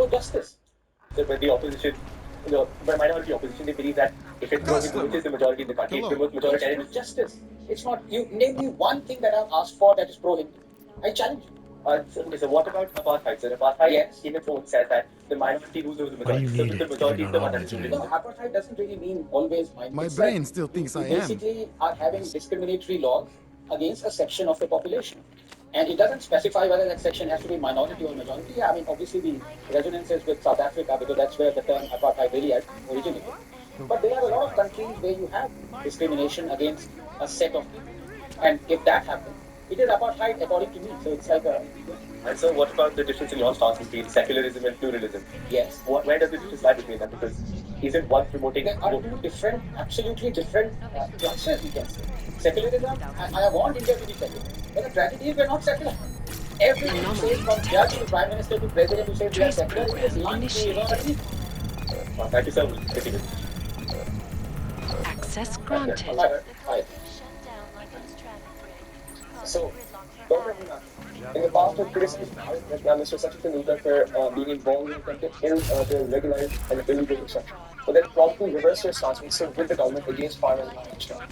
no justice. So when the opposition, the minority opposition, they believe that if it promotes, which is the majority in the country, it promotes majoritarian justice. It's not. You name me one thing that I've asked for that is pro-Hindu. I challenge you. So what about apartheid? So apartheid, yes, in its own says that the minority rules over the majority. So the majority is the one that is ruling. No, apartheid doesn't really mean always minority. My brain still thinks I am. Basically are having discriminatory laws against a section of the population. And it doesn't specify whether that section has to be minority or majority. Yeah, I mean, obviously the resonance is with South Africa because that's where the term apartheid really originated. But there are a lot of countries where you have discrimination against a set of people. And if that happens, it is apartheid according to me. So it's like a... And so what about the difference in your stance between secularism and pluralism? Yes. Where does the difference lie between them? Because isn't one promoting... There are two different, absolutely different classes, we can say. Secularism, I want India to be secular. But the tragedy is we're not secular. Everything you say from judge to prime minister to president who says we are secular, it is lying to you already. Thank you, sir. Access granted. So, Dr. Hina, in the past, we've criticized Mr. Sachin Tendulkar for being involved in the regularized and illegal construction. But then promptly reversed your stance and stood with the government against farmers in Maharashtra.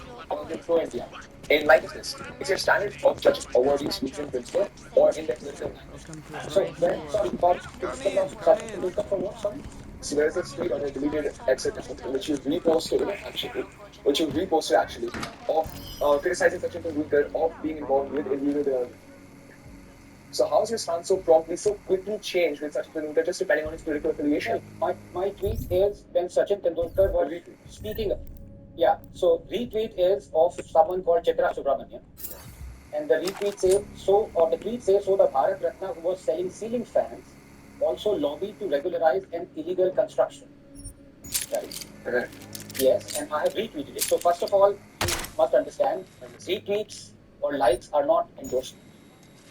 You're pro-India. In light of this, is your standard of judging awardees using principle or in their political language? So, sorry, about criticism of Sachin Tendulkar for what, sorry? So there's this tweet on a deleted exit which you reposted actually of criticizing Sachin Tendulkar of being involved with illegal development. So how is your stance so promptly, so quickly changed with Sachin Tendulkar just depending on his political affiliation? My tweet is when Sachin Tendulkar was speaking. Yeah, so retweet is of someone called Chitra Subramanian. And the retweet says, the tweet says, so the Bharat Ratna who was selling ceiling fans also lobbied to regularize an illegal construction. Right. Yes, and I have retweeted it. So first of all, you must understand, retweets or likes are not endorsement.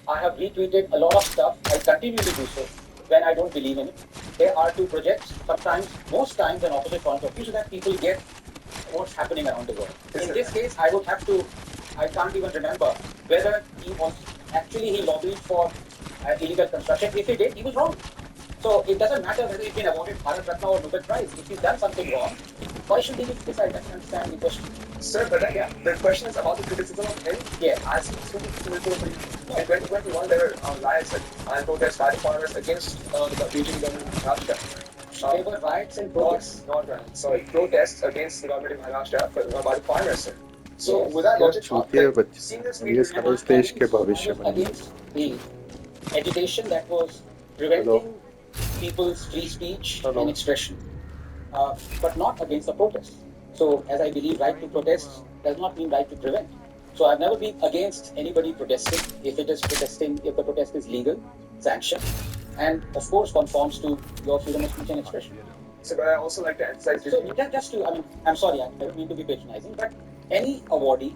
I have retweeted a lot of stuff. I continue to do so when I don't believe in it. There are two projects, sometimes, most times, an opposite point of view so that people get what's happening around the world. In this case, I can't even remember whether he lobbied for illegal construction. If he did, he was wrong. So it doesn't matter whether he's been awarded Bharat Ratna or Nobel Prize. If he's done something wrong, why should he be criticized? I don't understand the question. Sir, but the question is about the criticism of him. Yeah. As in 2021, there were riots and protests by the farmers against the Beijing government in Maharashtra. There were riots and protests. Protests against the government in Maharashtra by the farmers, sir. So, with that logic, seeing this against the agitation that was preventing people's free speech and expression, but not against the protest. So, as I believe, right to protest does not mean right to prevent. So, I've never been against anybody protesting if the protest is legal, sanctioned, and of course conforms to your freedom of speech and expression. So, but I also like to emphasize. So, I'm sorry, I don't mean to be patronizing, but any awardee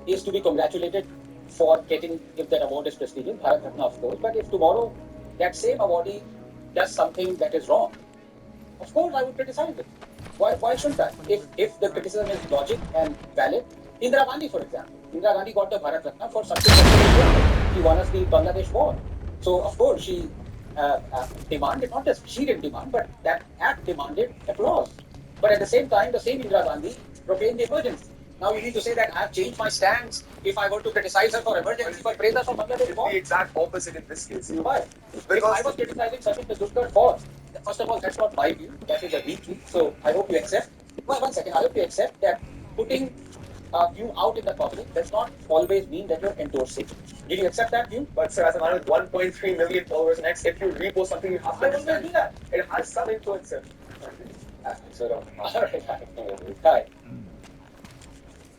is to be congratulated for getting, if that award is prestigious, Bharat Ratna, of course. But if tomorrow that same awardee does something that is wrong, of course I would criticize it. Why shouldn't I? If the criticism is logic and valid, Indira Gandhi, for example. Indira Gandhi got the Bharat Ratna for something that she won us the Bangladesh war. So, of course, she demanded, not just she didn't demand, but that act demanded applause. But at the same time, the same Indira Gandhi proclaimed the emergency. Now you need to say that I have changed my stance if I were to criticize her for emergency, but praise her for Bangladesh war. The exact opposite in this case. Why? If I was criticizing Sachin Tendulkar for, first of all, that's not my view. That is a retweet. So I hope you accept. Well, one second. I hope you accept that putting a view out in the public does not always mean that you're endorsing. Did you accept that view? But sir, as a man with 1.3 million followers next, if you repost something, you have to understand that. It has some influence, sir. Hi.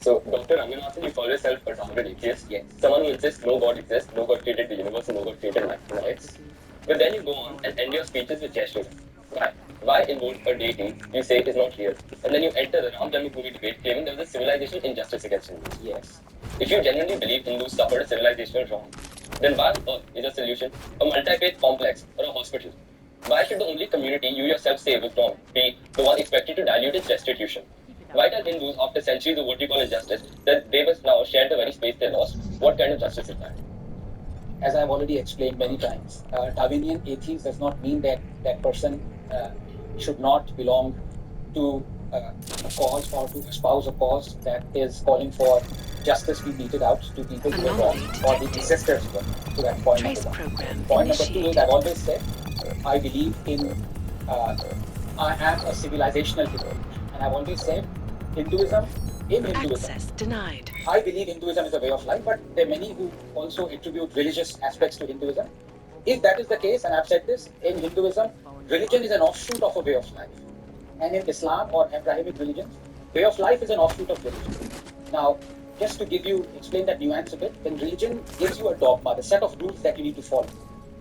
So, Dr. Ranganathan, you call yourself a target atheist. Yes. Someone who insists no God exists, no God created the universe, and no God created life. But then you go on and end your speeches with gestures. Why invoke a deity you say is not real? And then you enter the Ram Janmabhoomi debate claiming there was a civilizational injustice against Hindus. Yes. If you genuinely believe Hindus suffered a civilizational wrong, then why on earth is a solution a multi-page complex or a hospital? Why should the only community you yourself say was wrong be the one expected to dilute its restitution? Why tell Hindus, after centuries of what you call injustice, that they must now share the very space they lost? What kind of justice is that? as I've already explained many times, Darwinian atheist does not mean that that person should not belong to a cause or to espouse a cause that is calling for justice be meted out to people who are wrong or the ancestors were. So that's point number one. Point number two is I've always said I believe in, I am a civilizational Hindu. And I've always said Hinduism, in Hinduism, Access denied. I believe Hinduism is a way of life, but there are many who also attribute religious aspects to Hinduism. If that is the case, and I've said this, in Hinduism, religion is an offshoot of a way of life. And in Islam or Abrahamic religions, way of life is an offshoot of religion. Now, just to explain that nuance a bit, then religion gives you a dogma, the set of rules that you need to follow.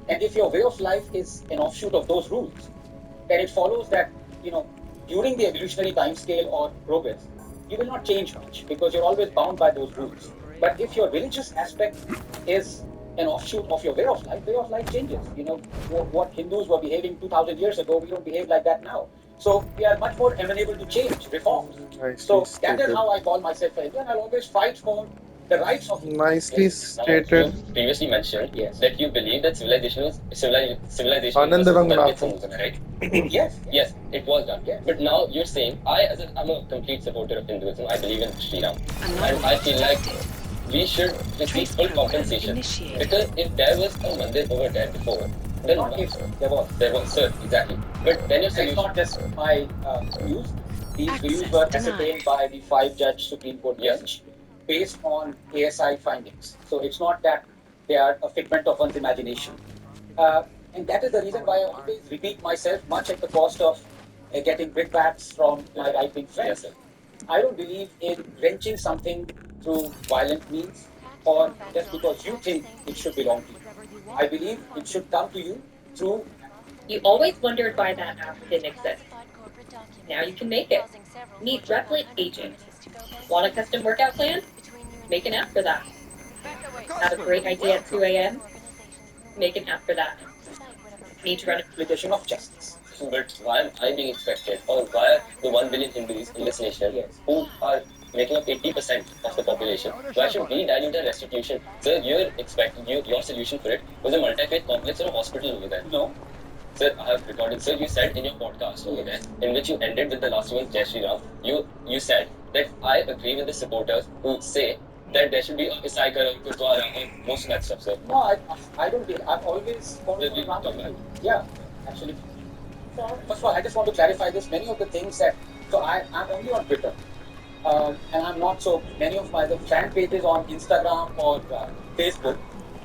And if your way of life is an offshoot of those rules, then it follows that, during the evolutionary time scale or progress, you will not change much because you're always bound by those rules. But if your religious aspect is an offshoot of your way of life changes. What Hindus were behaving 2,000 years ago, we don't behave like that now. So we are much more amenable to change, reforms. So that is how I call myself a Hindu, and I'll always fight for the rights of Hindus. Nicely stated. You previously mentioned that you believe that civilization was Anandaram done with Natham. Hinduism, right? Yes, it was done. Yes. But now you're saying I'm a complete supporter of Hinduism. I believe in Sri Ram, and I feel like we should receive full compensation because if there was a mandir over there before, then Not if, there was. sir, exactly. But then you're saying It's not just my views. These views were ascertained by the 5-judge Supreme Court bench based on ASI findings. So it's not that they are a figment of one's imagination. And that is the reason why I always repeat myself, much at the cost of getting brickbats from my right-wing friends. Yes, sir. I don't believe in wrenching something through violent means or just because you think it should belong to you. I believe it should come to you through. You always wondered why that app didn't exist. Now you can make it. Need Replit Agent. Want a custom workout plan? Make an app for that. Have a great idea at 2 a.m.? Make an app for that. Need to run a Application of justice. But why am I being expected, or why are the 1 billion Hindus in this nation who are making up 80% of the population, why should we dilute the restitution? Sir, your solution for it was a multi-faith complex or a hospital over there. No. Sir, I have recorded. Sir, you said in your podcast over there, in which you ended with the last one, Jai Shri Ram, you said that I agree with the supporters who say that there should be a Isai Kara, Gurdwara, and most of that stuff, sir. No, I don't think. I've always followed the Ram. Yeah, actually. First of all, I just want to clarify this. Many of the things that, so I'm only on Twitter. And I'm not so many of the fan pages on Instagram or Facebook.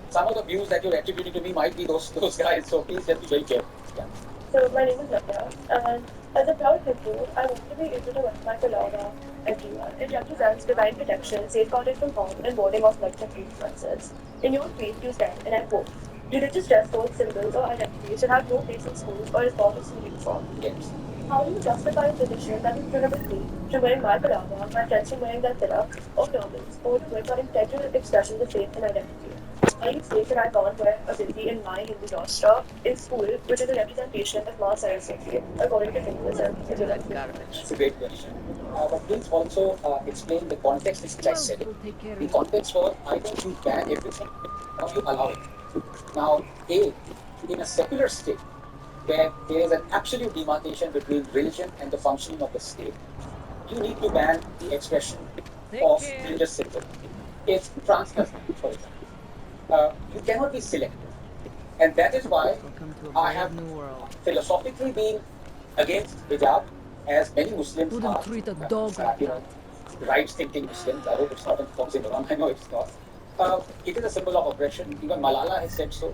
Some of the views that you're attributing to me might be those guys. So please just be very careful. Yeah. So my name is Navya, and as a proud Hindu, I want to be able to welcome my Laura everyone. It represents divine protection, safeguarded from harm, and warding off negative influences. In your tweet, you said, and I quote, "Religious dress codes, symbols, or identities should have no place in schools or as part of school uniform." Yes. How do you justify a position that will prohibit me from wearing my palava, my friends from wearing their tilak, or turbans, or which are integral expressions of faith and identity? Are you saying that I can't wear a bindi in my Hindu Rashtra in school, which is a representation of Ma Saraswati, according to Hinduism? It's a great question. But please also explain the context in which I said it. The context was either you ban everything or you allow it. Now, in a secular state, where there is an absolute demarcation between religion and the functioning of the state, you need to ban the expression of religious symbols. If France does that, for example, you cannot be selective. And that is why I have philosophically been against hijab, as many Muslims are, right-thinking Muslims. I hope it's not an oxymoron. I know it's not. It is a symbol of oppression. Even Malala has said so.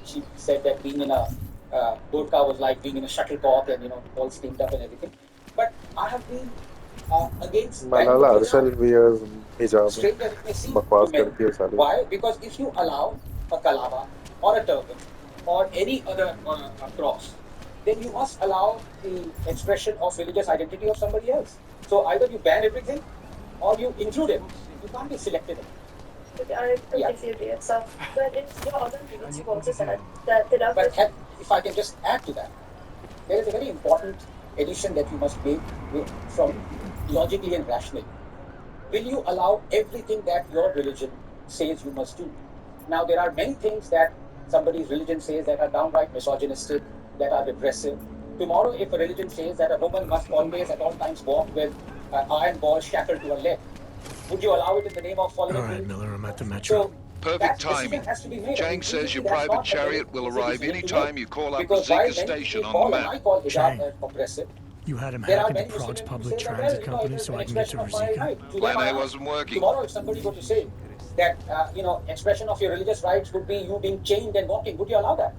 She said that being in a burqa was like being in a shuttlecock and all steamed up and everything. But I have been against Malala herself wears hijab. straight as it may seem बकवास to men. करती है सारी. Why? Because if you allow a kalava or a turban or any other cross, then you must allow the expression of religious identity of somebody else. So either you ban everything or you include it. You can't be selective. I completely agree. So, but in your other tweets, you've also said that the love But if I can just add to that, there is a very important addition that you must make from logically and rationally. Will you allow everything that your religion says you must do? Now, there are many things that somebody's religion says that are downright misogynistic, that are repressive. Tomorrow, if a religion says that a woman must always at all times walk with an iron ball shackled to her leg, would you allow it in the name of following All right, rules? Miller, I'm at the metro. So Perfect that timing. decision has to be made. Chang says usually your that's private not a very chariot will easy arrive decision to anytime make. you call up Because while Bazika many Station people on the call, and map. I call hijab Chang. as oppressive, You had him there are hack into many Prague's Muslims who public say that, transit it company is so an I can get expression to of my Rizika? right. To Plan them, I A ask. wasn't working. Tomorrow, if somebody were to say that, expression of your religious rights would be you being chained and walking, would you allow that?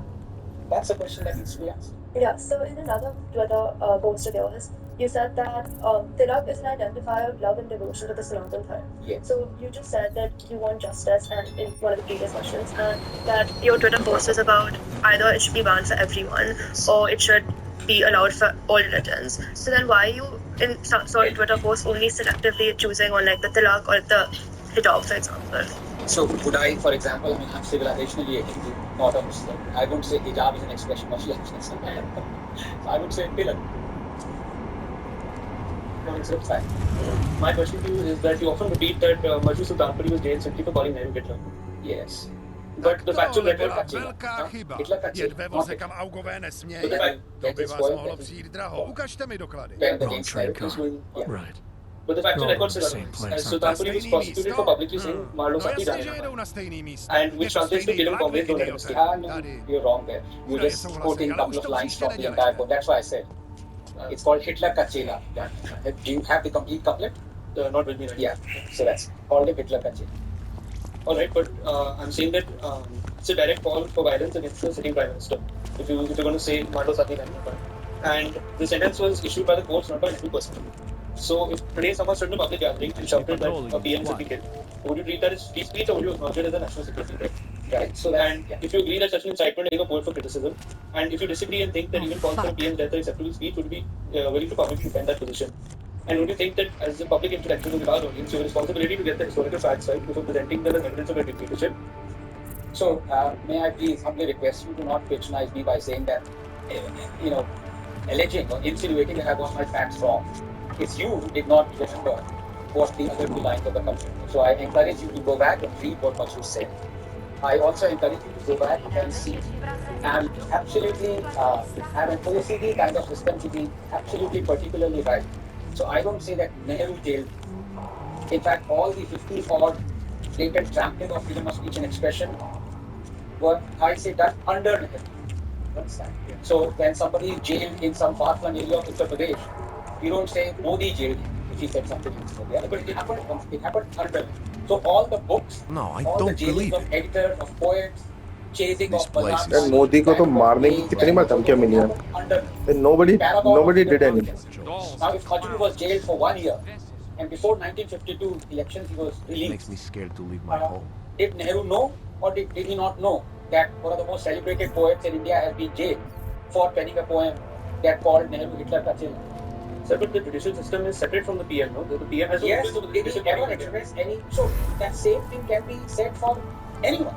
That's a question that needs to be asked. Yeah, so in another Twitter post of yours, you said that tilak is an identifier of love and devotion to the Sanatan Dharma. Yes. So you just said that you want justice, and in one of the previous questions, and that your Twitter post is about either it should be banned for everyone or it should be allowed for all religions. So then why are you in certain Twitter posts only selectively choosing on like the tilak or the hijab, for example? So would I, for example, I'm civilizationally a Hindu, not a Muslim. I wouldn't say hijab is an expression of love. I would say tilak. No, it's fine. My question to you is that you often repeat that Majhu Sultanpuri was jailed simply for calling Nehru Hitler. Yes. But the factual Tohle record... byla velká chyba. Hitler cut Jet chain, ve not voze, Hitler. kam augové nesmějí. But the fact To that by his vás poem mohlo that he přijít draho. Ukažte mi doklady. penned Wrong against train Nehru. car. Yeah. Right. But the factual They're all record in says the same otherwise. place, As aren't they? Sultanpuri was Stejný prosecuted místo? for publicly saying Marlo No Sati jasně, že Jane jedou na stejný místo. and which Je to translates to stejný killing vlak, comrades, don't let idiote. him escape. No, Tady. you're wrong there. You're Údaje just souhlasím, quoting a ale couple už of to lines příště from the nedělejte. entire poem. That's why I said. It's called Hitler Kachela. Do you have the complete couplet? Not with me right Yeah. So that's called it Hitler Kachela. Alright, but I'm saying that it's a direct call for violence against the sitting Prime Minister. If you're going to say Marlo Sati Jane. And the sentence was issued by the courts, not by Hindu person. So if today someone stood in a public gathering and shouted that a PM should be killed, would you treat that as free speech or would you acknowledge it as a national security threat? Right. So And if you agree that such an incitement is a point for criticism, and if you disagree and think that even calls for a PM death are acceptable speech, would you be willing to publicly defend that position? And would you think that as a public intellectual with our audience, you have a responsibility to get the historical facts right before presenting them as evidence of a dictatorship? So, may I please humbly request you to not patronize me by saying that, alleging or insinuating that I got my facts wrong. It's you who did not remember what the other two lines of the complaint. So I encourage you to go back and read what Mashu said. I also encourage you to go back and see. I'm absolutely, I'm an OCD kind of system to be absolutely particularly right. So I don't say that Nehru jailed. In fact, all the 50 odd blatant trampling of freedom of speech and expression were, I say, done under Nehru. Understand? So when somebody is jailed in some far-flung area of Uttar Pradesh, you don't say Modi jailed him if he said something instead. Yeah? But it happened under him. So all the books, No, I all the don't jailings believe of it. editors, of poets, chasing This of place is- And Modi को तो मारने की कितनी बार धमकियां मिली हैं? And nobody did anything. Now, if Majmu was jailed for 1 year, and before 1952 elections he was released, Makes me scared to leave my home. did Nehru know or did he not know that one of the most celebrated poets in India has been jailed for penning a poem that called Nehru Hitler Kachela? Sir, but the judicial system is separate from the PM, no? The PM has Yes, no did he ever express any? So that same thing can be said for anyone.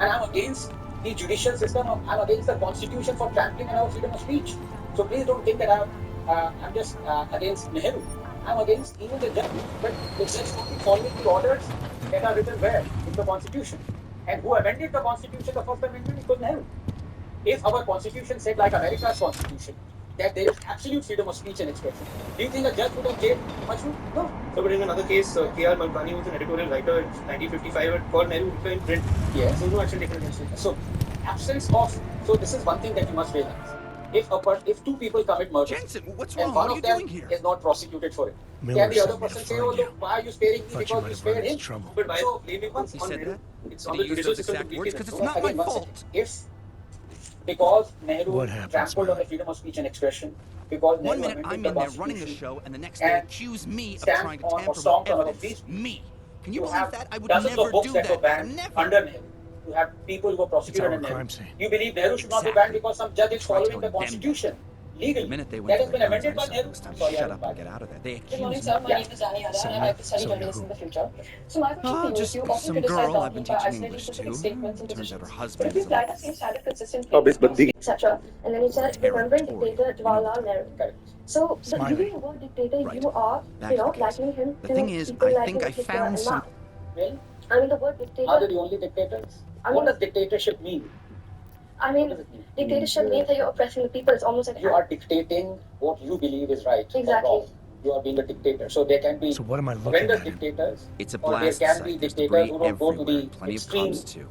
And I'm against the judicial system. I'm against the constitution for trampling on our freedom of speech. So please don't think that I'm just against Nehru. I'm against even the judge. But the judge should be following the orders that are written where? In the constitution. And who amended the constitution, the first amendment, it was Nehru. If our constitution said, like America's constitution, that there is absolute freedom of speech and expression, do you think a judge would have jailed Majmu? No. So, but in another case, K.R. Malkani was an editorial writer in 1955 and called Nehru Hitler in print. Yes. So no action taken against him. So, so this is one thing that you must realize. If two people commit murder, Jensen, what's and wrong? one What are of you them doing here? is not prosecuted for it, Miller can the other sent me to person say, find "Oh, you. look, why are you sparing me Thought you because might you have run spared into him?" trouble. But why So, blame it on He said Nehru? that? It's Did on he the use judicial those system exact to words? beat it. Because So, it's not my again, one fault. second. Because Nehru What happened, trampled on the Smiley? freedom of speech and expression, because One Nehru minute amended I'm the in there running the constitution, show, and the next they and accuse me of stamped trying to on or tamper with stomped on our evidence. freedom. Me. Can you You believe have that? I would dozens never of books do that were that. banned Never. under Nehru. You have people who were prosecuted our under Nehru. crime scene. You believe Nehru should not be banned because some judge is Try following the telling them constitution legally. The minute they That went has to been the guns, amended I by said Nehru. it was time to Sorry, shut I up and get out of there. They Good accused morning, me. sir. My name is Rani Yadav, and I like to study So journalism who? in the future. So my question Oh, to you is, just you often some criticize girl I've government been by teaching isolating English specific to. statements and Turns out her positions. husband But if is you a apply that same standard consistently, अब इस बंदी etc., and then you said, remembering dictator Jawaharlal Nehru. Correct. So, the Smiley. using the word dictator, Right. you are, Back to the case. likening him The to thing is, people I like think I Hitler found and some. Mao. Well, I mean, the word dictator. Are they the only dictators? What does dictatorship mean? I mean, dictatorship means that you're oppressing the people. It's almost like you are dictating what you believe is right exactly. or wrong. You are being a dictator. So there can be So what am I looking horrendous at? dictators, It's a or there blast can be site. There's dictators debris who don't go to everywhere. the Plenty of extreme cops too.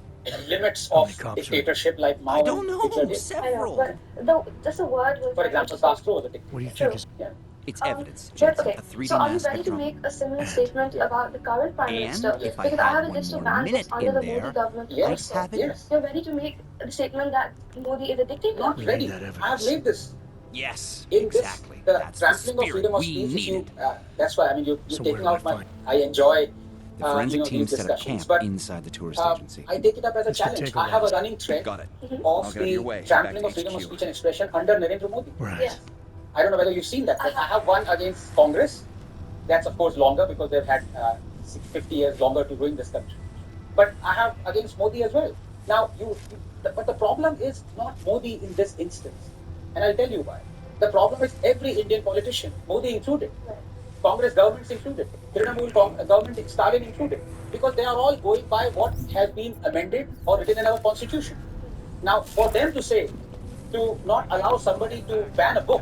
limits How of many cops are dictatorship like Mao I don't and Hitler know. did. I know, Several. but just the word was. For example, Castro was a dictator. What do you True. think is... Yeah. It's evidence, But Jensen. okay, A 3D so are you mass ready to spectrom. make a similar statement about the current Prime Minister? And if I Because I had have a one list of more banned books minute under in the Modi there, government. Yes, I'd have it. yes. You're ready to make the statement that Modi is a dictator? Not We ready. need that I have evidence. laid this. Yes, In exactly. this, the That's the trampling of spirit freedom of we speech issue, needed. that's why, I mean, you're So taking where do out I my... find... I enjoy, The forensic team these set up discussions, camp but inside the tourist agency. I take it up as a This could challenge. take a I have a while. running thread Got it. of I'll get out of your the way. Head back trampling to of freedom of HQ. speech and expression under Narendra Modi. Right. Yes. I don't know whether you've seen that, but I have one against Congress. That's, of course, longer because they've had 50 years longer to ruin this country. But I have against Modi as well. Now, but the problem is not Modi in this instance. And I'll tell you why. The problem is every Indian politician, Modi included, Congress governments included, Trinamool government, Stalin included, because they are all going by what has been amended or written in our constitution. Now, for them to say, to not allow somebody to ban a book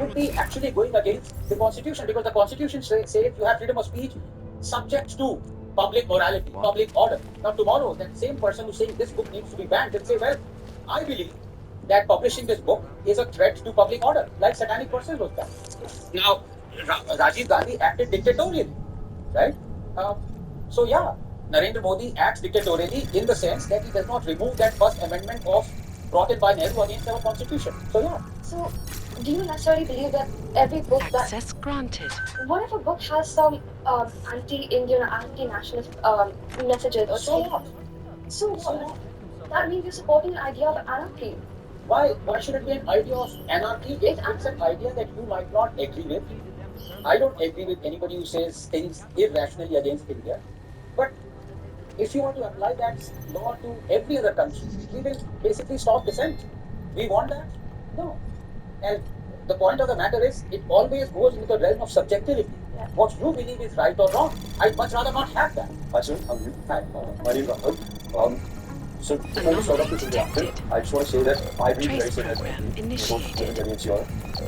would be actually going against the constitution, because the constitution says you have freedom of speech subject to public morality, public order. Now, tomorrow, that same person who's saying this book needs to be banned will say, well, I believe that publishing this book is a threat to public order, like Satanic Verses was done. Now, Rajiv Gandhi acted dictatorially, right? So, yeah, Narendra Modi acts dictatorially in the sense that he does not remove that first amendment brought in by Nehru against our constitution. So, yeah. So, do you necessarily believe that every book Access granted. What if a book has some anti-Indian or anti-nationalist messages or So what? So what? That means you're supporting the idea of anarchy. Why should it be an idea of anarchy? It's an idea that you might not agree with. I don't agree with anybody who says things irrationally against India. But if you want to apply that law to every other country, we will basically stop dissent. We want that? No. And the point of the matter is, it always goes into the realm of subjectivity. What you believe is right or wrong. I'd much rather not have that. Hi, sir. How are you? Hi. My name is Rahul. So before we start off this interaction, I just want to say that I've been very similar to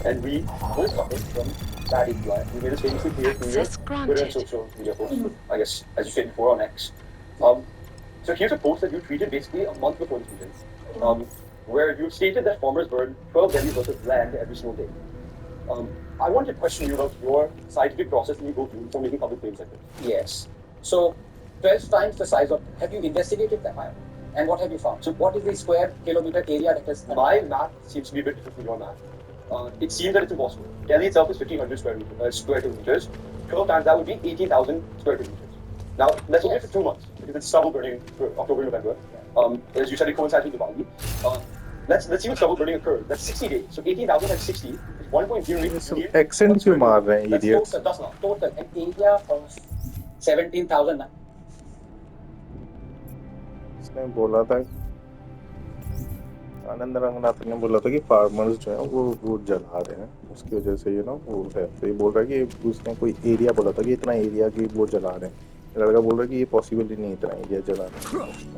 and we both suffered from bad API. We made this famously clear through your Twitter and social media posts. I guess, as you said before, on X. So here's a post that you tweeted basically a month before this meeting, where you stated that farmers burn 12 Delhi's worth of land every single day. I want to question you about your scientific process that you go through for making public claims like this. Yes. So, 12 times the size of... Have you investigated that? And what have you found? So, what is the square kilometer area that is... My math seems to be a bit different from your math. It seems that it's impossible. Delhi itself is 1,500 square kilometers. 12 times that would be 18,000 square kilometers. Now, let's look at it for 2 months, because it's stubble burning for October, November. As you said, it coincides with Diwali. Let's see when stubble burning occurred. That's 60 days. So 18,000 times 60 is 1.08 million. Accent क्यों मार रहे हैं That's idiots? total. An area of 17,000. इसने बोला था, आनंद रंगनाथ ने बोला था कि फार्मर्स जो है वो जला रहे हैं, उसकी वजह से वो है। तो ये बोल रहा है कि उसने कोई एरिया बोला था कि इतना एरिया की वो जला रहे हैं। लड़का बोल रहा है कि ये पॉसिबल ही नहीं इतना एरिया जला रहे हैं।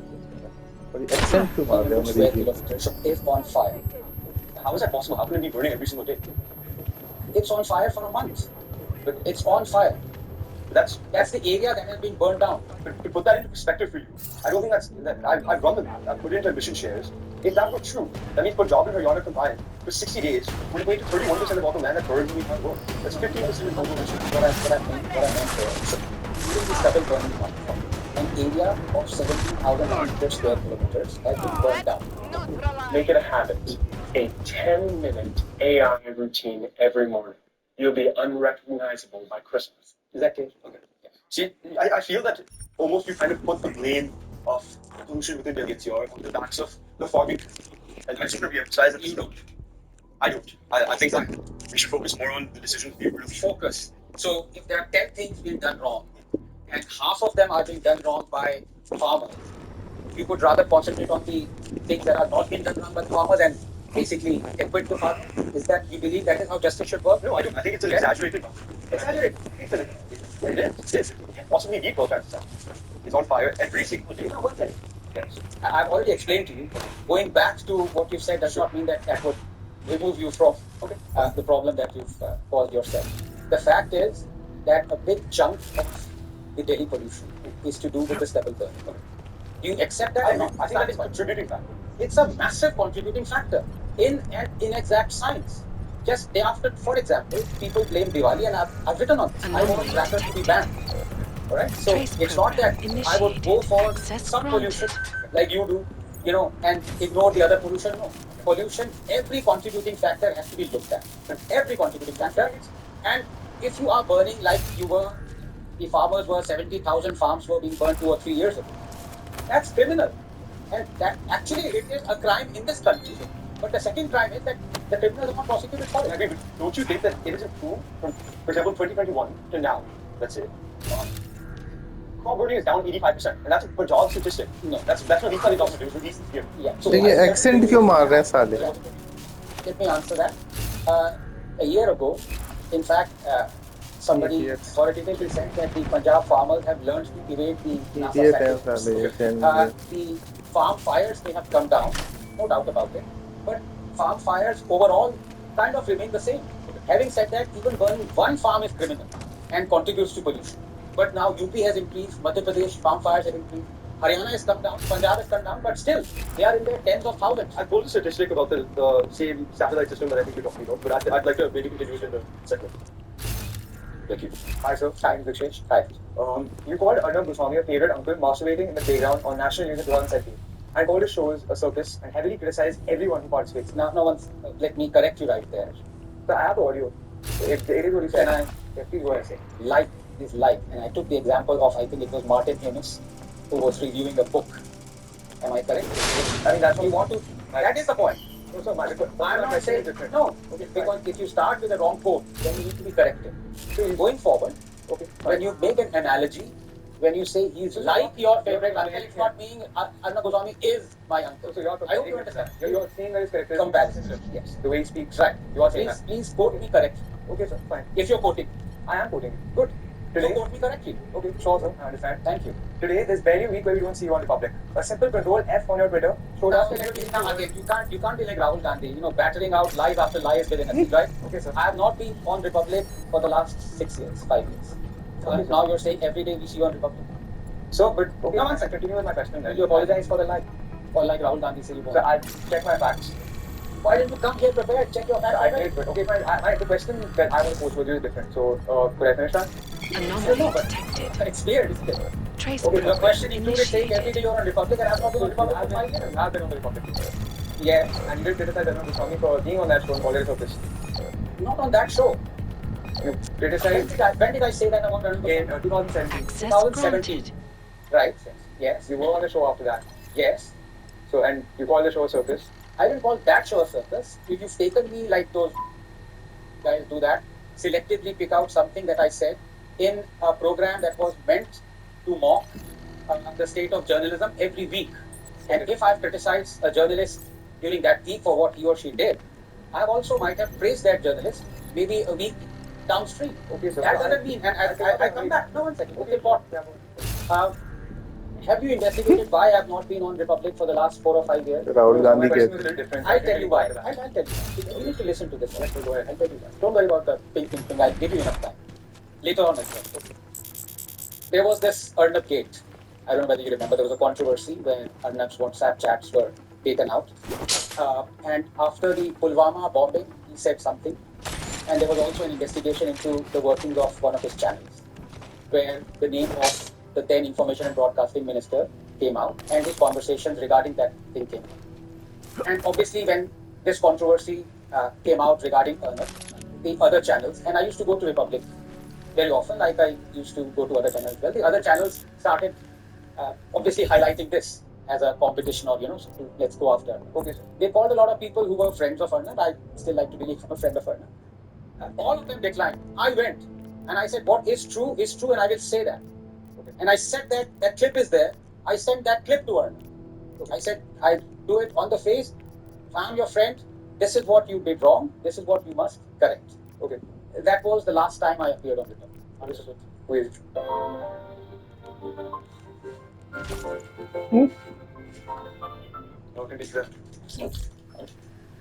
और एक्सेंट क्यों मार रहे हैं Square मेरी? kilometers is on fire. How is that possible? How can it be burning every single day? It's on fire for a month. But it's on fire. That's the area that has been burned down. But to put that into perspective for you, I don't think I've run the math. I've put it into emission shares. If that were true, that means Punjab and Haryana combined for 60 days would equate to 31% of all the land that burns in the entire world. That's 15% of global emissions. What I meant there. So, during the stubble burning month, an area of 17,000 square kilometers has been burned down. Make it a habit. A 10-minute AI routine every morning. You'll be unrecognizable by Christmas. Is that clear? Okay. Yeah. See, I feel that almost you kind of put the blame of pollution within Delhi NCR on the backs of the farming. And I just want to re-emphasize that you don't. I don't. I think that we should focus more on the decisions we really Focus. So, if there are 10 things being done wrong, and half of them are being done wrong by farmers, you could rather concentrate on the things that are not being done wrong by the farmers and basically acquit the farmers. Is that, you believe that is how justice should work? No, I don't. I think it's an exaggerated one. Exaggerate. It is. It can't possibly be perfect. It's on fire every single day. One thing. I've already explained to you. Going back to what you said does not mean that would remove you from the problem that you've caused yourself. The fact is that a big chunk of the Delhi pollution is to do with the stubble burning. Do you accept that? I think that is contributing factor. It's a massive contributing factor in an inexact science. Just day after, for example, people blame Diwali, and I've written on this. I want crackers to be banned. All right. So it's not that I would go for some pollution like you do, and ignore the other pollution. No, pollution. Every contributing factor has to be looked at. Every contributing factor. And if you are burning like you were, the farmers were 70,000 farms were being burned 2 or 3 years ago. That's criminal, and that actually it is a crime in this country. But the second crime is that the criminals are not prosecuted for it. I agree, but don't you think that it is improved from, for example, 2021 to now? Let's say. Crop burning is down 85%, and that's a Punjab statistic. No, that's what these studies also do. Released here. Yeah. So ये accent क्यों मार रहे हैं साले? Let me answer that. A year ago, in fact, somebody authoritatively said that the Punjab farmers have learned to evade the NASA satellites. The farm fires, they have come down, no doubt about it. But farm fires overall kind of remain the same. Having said that, even burning one farm is criminal and contributes to pollution. But now UP has increased, Madhya Pradesh farm fires have increased, Haryana has come down, Punjab has come down, but still they are in their tens of thousands. I told the statistic about the same satellite system that I think you're talking about, but I'd like to maybe introduce in the segment. Thank you. Hi, sir. Hi, Vikshesh. Hi. You called Arnab Goswami a favorite uncle masturbating in the playground on national news in 2017. And called his shows a circus and heavily criticized everyone who participates. Now, let me correct you right there. So I have the audio. It is what you said. Please go ahead and say. Like is like. And I took the example of, I think it was Martin Amis, who was reviewing a book. Am I correct? I mean, that's what you want to. That is the point. No, sir, I'm not saying different. No, because if you start with a wrong quote, then you need to be corrected. So going forward, when you make an analogy, when you say he's like your favorite uncle, it's not meaning Arnab Goswami is my uncle. So you're I hope you understand. You're saying that it's correct. Comparison. Yes. The way he speaks. Right. You are saying that. Please quote me correctly. Okay, sir. Fine. If you're quoting. I am quoting. Good. Today, you quote me correctly. Okay, sure, sir. I understand. Thank you. Today, there's barely a week where we don't see you on Republic. A simple control F on your Twitter showed us that you can't be like Rahul Gandhi, battering out lies after lies within a right? Okay, sir. I have not been on Republic for the last 6 years, 5 years. So now you're saying every day we see you on Republic. So, but okay, now once I continue with my question, Will you apologize for the lie? Or like Rahul Gandhi said you So I'll check my facts. Why didn't you come here prepared? Check your facts. I did, but okay, fine. The question that I want to pose with you is different. So, could I finish that? Anomaly detected. It's weird, isn't it? Trace Okay, the program question included saying initiated. every day you're on Republic and I've not been on Republic for 5 years. I've been on the Republic. Yeah. And you did criticize Arnab Goswami for being on that show and call it a circus. Not on that show. You criticized When did I say that about Arnab Goswami? in 2017. Access 2017. granted. Right. Yes. You were on the show after that. Yes. So, and you called the show a circus. I didn't call that show a circus. If you've taken me like those guys do that, selectively pick out something that I said in a program that was meant to mock the state of journalism every week. And if I've criticized a journalist during that week for what he or she did, I also might have praised that journalist maybe a week downstream. Okay, so That doesn't mean, and I come back. No, 1 second. Okay, what? Have you investigated why I have not been on Republic for the last 4 or 5 years? Rahul Gandhi My के question is a little different. I'll tell you why. I'll tell you. You need to listen to this. Yes, go ahead. I'll tell you that. Don't worry about the ping. I'll give you enough time. Later on, as well. There was this Arnab gate. I don't know whether you remember. There was a controversy when Arnab's WhatsApp chats were taken out. And after the Pulwama bombing, he said something. And there was also an investigation into the workings of one of his channels, where the name of the then Information and Broadcasting Minister came out, and his conversations regarding that thing came out. And obviously, when this controversy came out regarding Arnab, the other channels, and I used to go to Republic very often, like I used to go to other channels as well. The other channels started obviously highlighting this as a competition, or so let's go after Arnab. Okay, so they called a lot of people who were friends of Arnab. I still like to believe I'm a friend of Arnab. All of them declined. I went and I said, what is true, and I will say that. Okay. And I said that clip is there. I sent that clip to Arnab. Okay. I said, I do it on the face. If I'm your friend, this is what you did wrong. This is what you must correct. Okay. That was the last time I appeared on the top. Understood? Wait. Noted it, sir.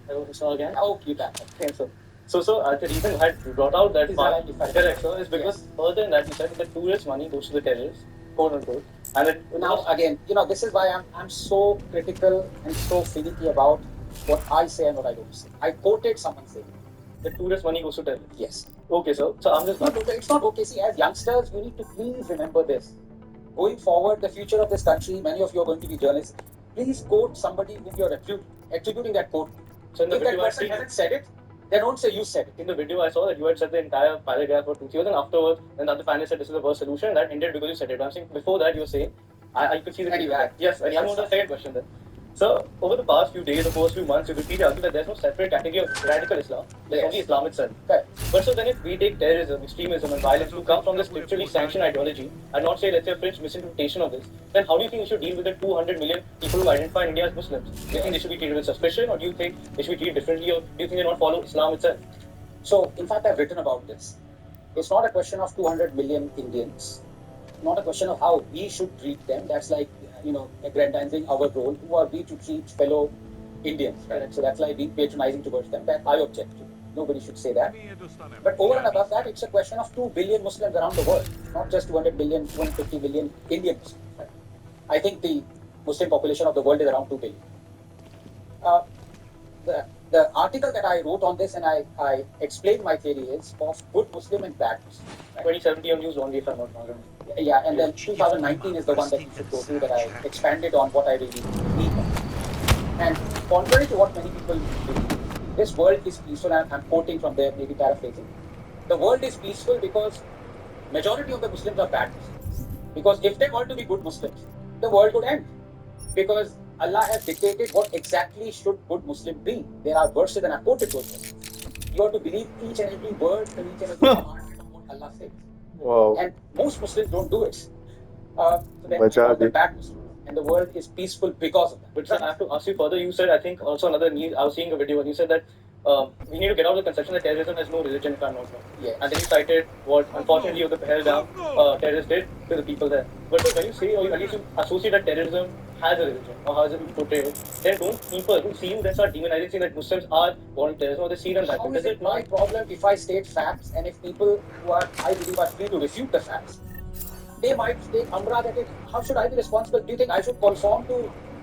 Hello, sir, again. Oh, keep that. Thanks, sir. So, the reason I brought out that part, correct, sir, is because further in that you said that the tourist money goes to the terrorists, quote unquote, and it Now, again, this is why I'm so critical and so finicky about what I say and what I don't say. I quoted someone saying, the tourist money goes to terrorists. yes. Okay, sir. So I'm just No, it's not okay. See, as youngsters, we need to please remember this. Going forward, the future of this country, many of you are going to be journalists. Please quote somebody whom you're attributing that quote. So in the if that video I person see, hasn't said it, then don't say you said it. in the video I saw that you had said the entire paragraph for 2 years, and afterwards, then the other panelist said this is the worst solution, and that ended because you said it. I'm saying before that you were saying, I could see the Anyway, yes, and I'm on the second question then. So, over the past few days, the first few months, you repeatedly argue that there's no separate category of radical Islam. There's only Islam itself. Correct. But so then if we take terrorism, extremism and violence to come from the scripturally sanctioned ideology and not say, let's say, a French misinterpretation of this, then how do you think we should deal with the 200 million people who identify in India as Muslims? Do you think they should be treated with suspicion, or do you think they should be treated differently, or do you think they not follow Islam itself? So, in fact, I've written about this. It's not a question of 200 million Indians. Not a question of how we should treat them. That's like, aggrandizing our role. Who are we to treat fellow Indians, right? So that's like being patronizing towards them. That I object to. Nobody should say that. But over and above that, it's a question of 2 billion Muslims around the world, not just 200 million, 250 million Indian Muslims. Right? I think the Muslim population of the world is around 2 billion. The article that I wrote on this, and I explained my theory, is of good Muslim and bad Muslim. Right? 2017 on news only, if I'm not wrong. Yeah, and then 2019 is the one that you should go to, that I expanded on what I really mean. And contrary to what many people believe, this world is peaceful, and I'm quoting from there, maybe paraphrasing. The world is peaceful because majority of the Muslims are bad Muslims. Because if they were to be good Muslims, the world would end. Because Allah has dictated what exactly should good Muslim be. There are verses, and I've quoted those verses. You have to believe each and every word and each and every commandment of what Allah says. Wow. And most Muslims don't do it. So they're bad Muslims. And the world is peaceful because of that. But sir, I have to ask you further. You said, I think, also another news. I was seeing a video and you said that we need to get out of the conception that terrorism has no religion, if I'm not wrong. Yes. And then you cited what, unfortunately, the Pahalgam terrorists did to the people there. But so when you say, or at least you associate that terrorism has a religion, or how is it portrayed, then don't people who see you then start demonizing, saying that Muslims are born terrorists, or they see them that way. How is it my problem if I state facts, and if people who are, I believe, are free to refute the facts? They might take umbrage at it. How should I be responsible? Do you think I should conform to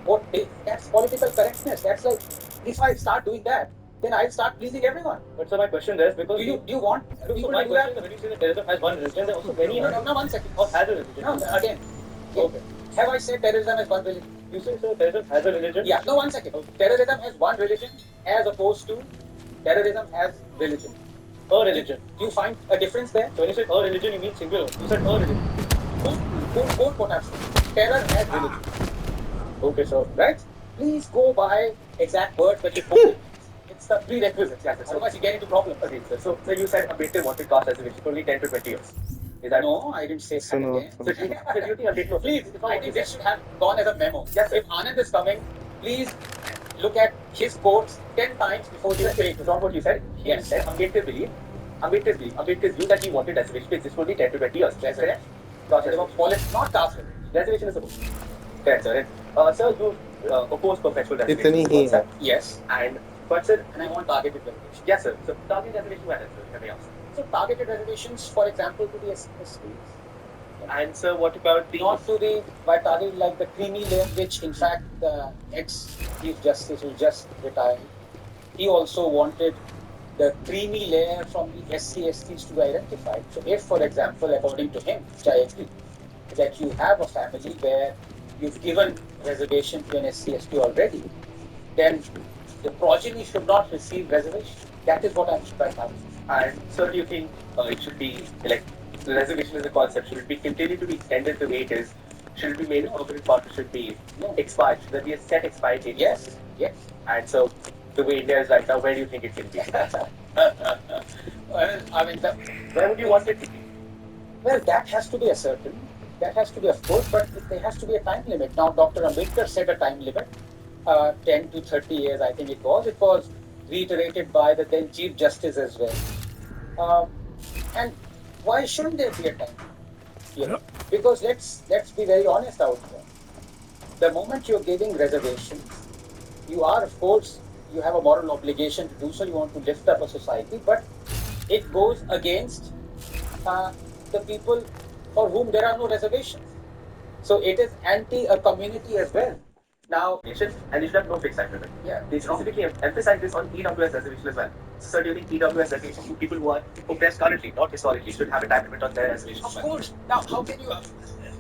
what they? That's political correctness. That's like, if I start doing that, then I'll start pleasing everyone. But so my question there is because do you want people my to do question that? is, when you say that terrorism has one religion, there are also many. No, 1 second. Or has a religion. No, again. Okay. Have I said terrorism has one religion? You say so terrorism has a religion? Yeah. No, 1 second. Terrorism has one religion, as opposed to terrorism has religion. A religion. Do you find a difference there? So when you say a religion, you mean singular. You said a religion. Quote what I've said. Terror has religion. Okay, so right? Please go by exact words that you quoted. It's the prerequisite. Yeah, so otherwise you get into problems. Okay, so you said Ambedkar wanted caste reservation for only 10 to 20 years. Is that no? I didn't say that. So no. Again. So do you think Ambedkar? Please, I think this should have gone as a memo. Yes, if Anand is coming, please look at his quotes 10 times before you say it. It's not what you said. Yes. Said Ambedkar's view that he wanted reservation to exist for only 10 to 20 years. That's correct? Not caste. Reservation is supposed. Correct, sir. Sir, you oppose perpetual reservation. इतनी ही है. Yes. But sir, and I want targeted reservations. Yes, sir. So targeted reservation matters, sir. Let me ask. So targeted reservations, for example, to the SCs. And sir, what about the not to the by targeting like the creamy layer, which in fact the ex-Chief Justice who just retired, he also wanted the creamy layer from the SC/STs to be identified. So if, for example, according to him, which I agree, that you have a family where you've given reservation to an SC/ST already, then the progeny should not receive reservation. That is what I'm trying to argue. And sir, do you think it should be like the reservation as a concept? Should it be continued to be extended the way it is? Should it be made a permanent part? Should it be expired? Should there be a set expiry date? Yes. And so, the way India is right now, where do you think it can be? Well, I mean, where would you want it to be? Well, that has to be a certain. That has to be, of course, but there has to be a time limit. Now, Dr. Ambedkar set a time limit, 10 to 30 years, I think it was. It was reiterated by the then Chief Justice as well. And why shouldn't there be a time limit? Because let's be very honest out there. the moment you're giving reservations, you are, of course, you have a moral obligation to do so. You want to lift up a society, but it goes against the people for whom there are no reservations. So it is anti a community as well. Now, And they should have no fixed time limit. yeah, They specifically emphasize this on EWS reservation as well. So during EWS reservations, people who are oppressed currently, not historically, should have a time limit on their reservation. of course. Now, how can you?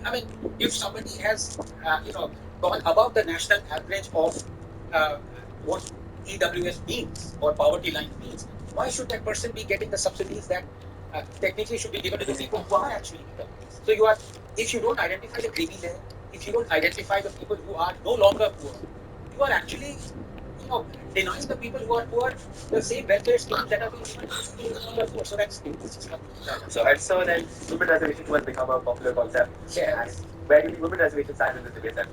I mean, if somebody has, gone above the national average of what EWS means or poverty line means, why should that person be getting the subsidies that technically should be given to the people who are actually poor? So you are, if you don't identify the greedy there, if you don't identify the people who are no longer poor, you are actually, denying the people who are poor the same welfare schemes that are being given to people who are no longer poor. So that's So then women reservations will become a popular concept. yes. Where do the women reservations stand in this debate then?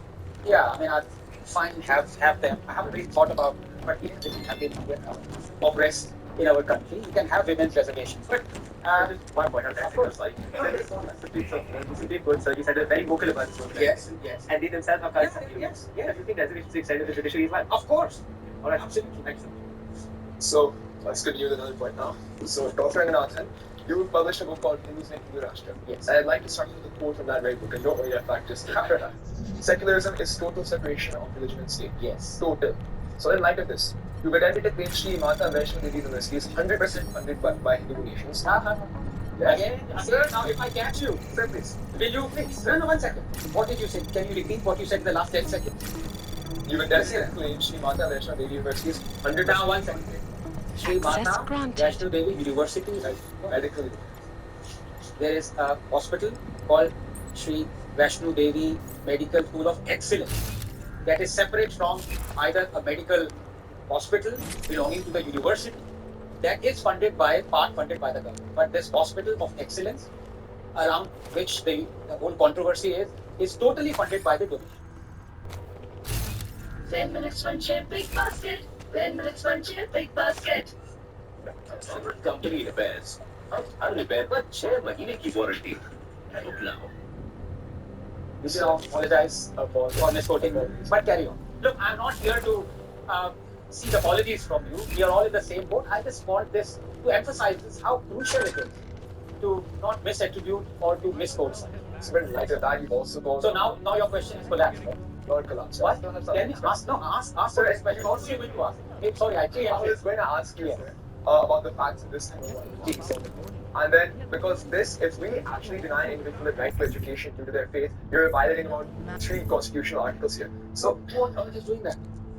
Yeah, I mean, I find have them. I haven't really thought about, but yes, they have been oppressed in our country. You can have women's reservations, but Just one point on that. of course, Like, Supreme Court, so you said they're very vocal about this. yes, yes, And they themselves are yes, currently. yes, Yeah, yes, you think reservations extended to the judiciary as well? of course. All right. Absolutely, excellent. So let's continue with another point now. So Dr. Ranganathan, you published a book called Hindus and Hindu Rashtra. Yes. And I'd like to start with a quote from that very book. And don't worry, I practiced it. Secularism is total separation of religion and state. Yes. Total. So in light of this, you would identity claim Sri Mata Vaishno Devi University is 100% funded by Hindu nations. Again, sir, now if I catch you, Sir, please. will you please? No, 1 second. What did you say? Can you repeat what you said in the last 10 seconds? You would definitely claim Sri Mata Vaishno Devi University is 100% Now, 1 second. Sri Mata Vaishno Devi University, right? medical. There is a hospital called Sri Vaishno Devi Medical School of Excellence that is separate from either a medical hospital belonging to the university that is funded by the government. But this hospital of excellence, around which the whole controversy is totally funded by the donation. 10 minutes, one chair, big basket. 10 minutes, one chair, big basket. Company repairs अब हर repair पर 6 महीने की warranty now. So, apologize for misquoting, but carry on. Look, I'm not here to seek apologies from you. We are all in the same boat. I just want this to emphasize this, how crucial it is to not misattribute or to misquote something. So when like that, you also called. So now your question is collapsed. Right? Lord collapse. What? Can you ask for this question? Also, you going to ask? Hey, sorry, I was going to ask you about the facts of this time. And then, because this, if we actually deny an individual the right to education due to their faith, you're violating about 3 constitutional articles here. So, What on earth is doing that?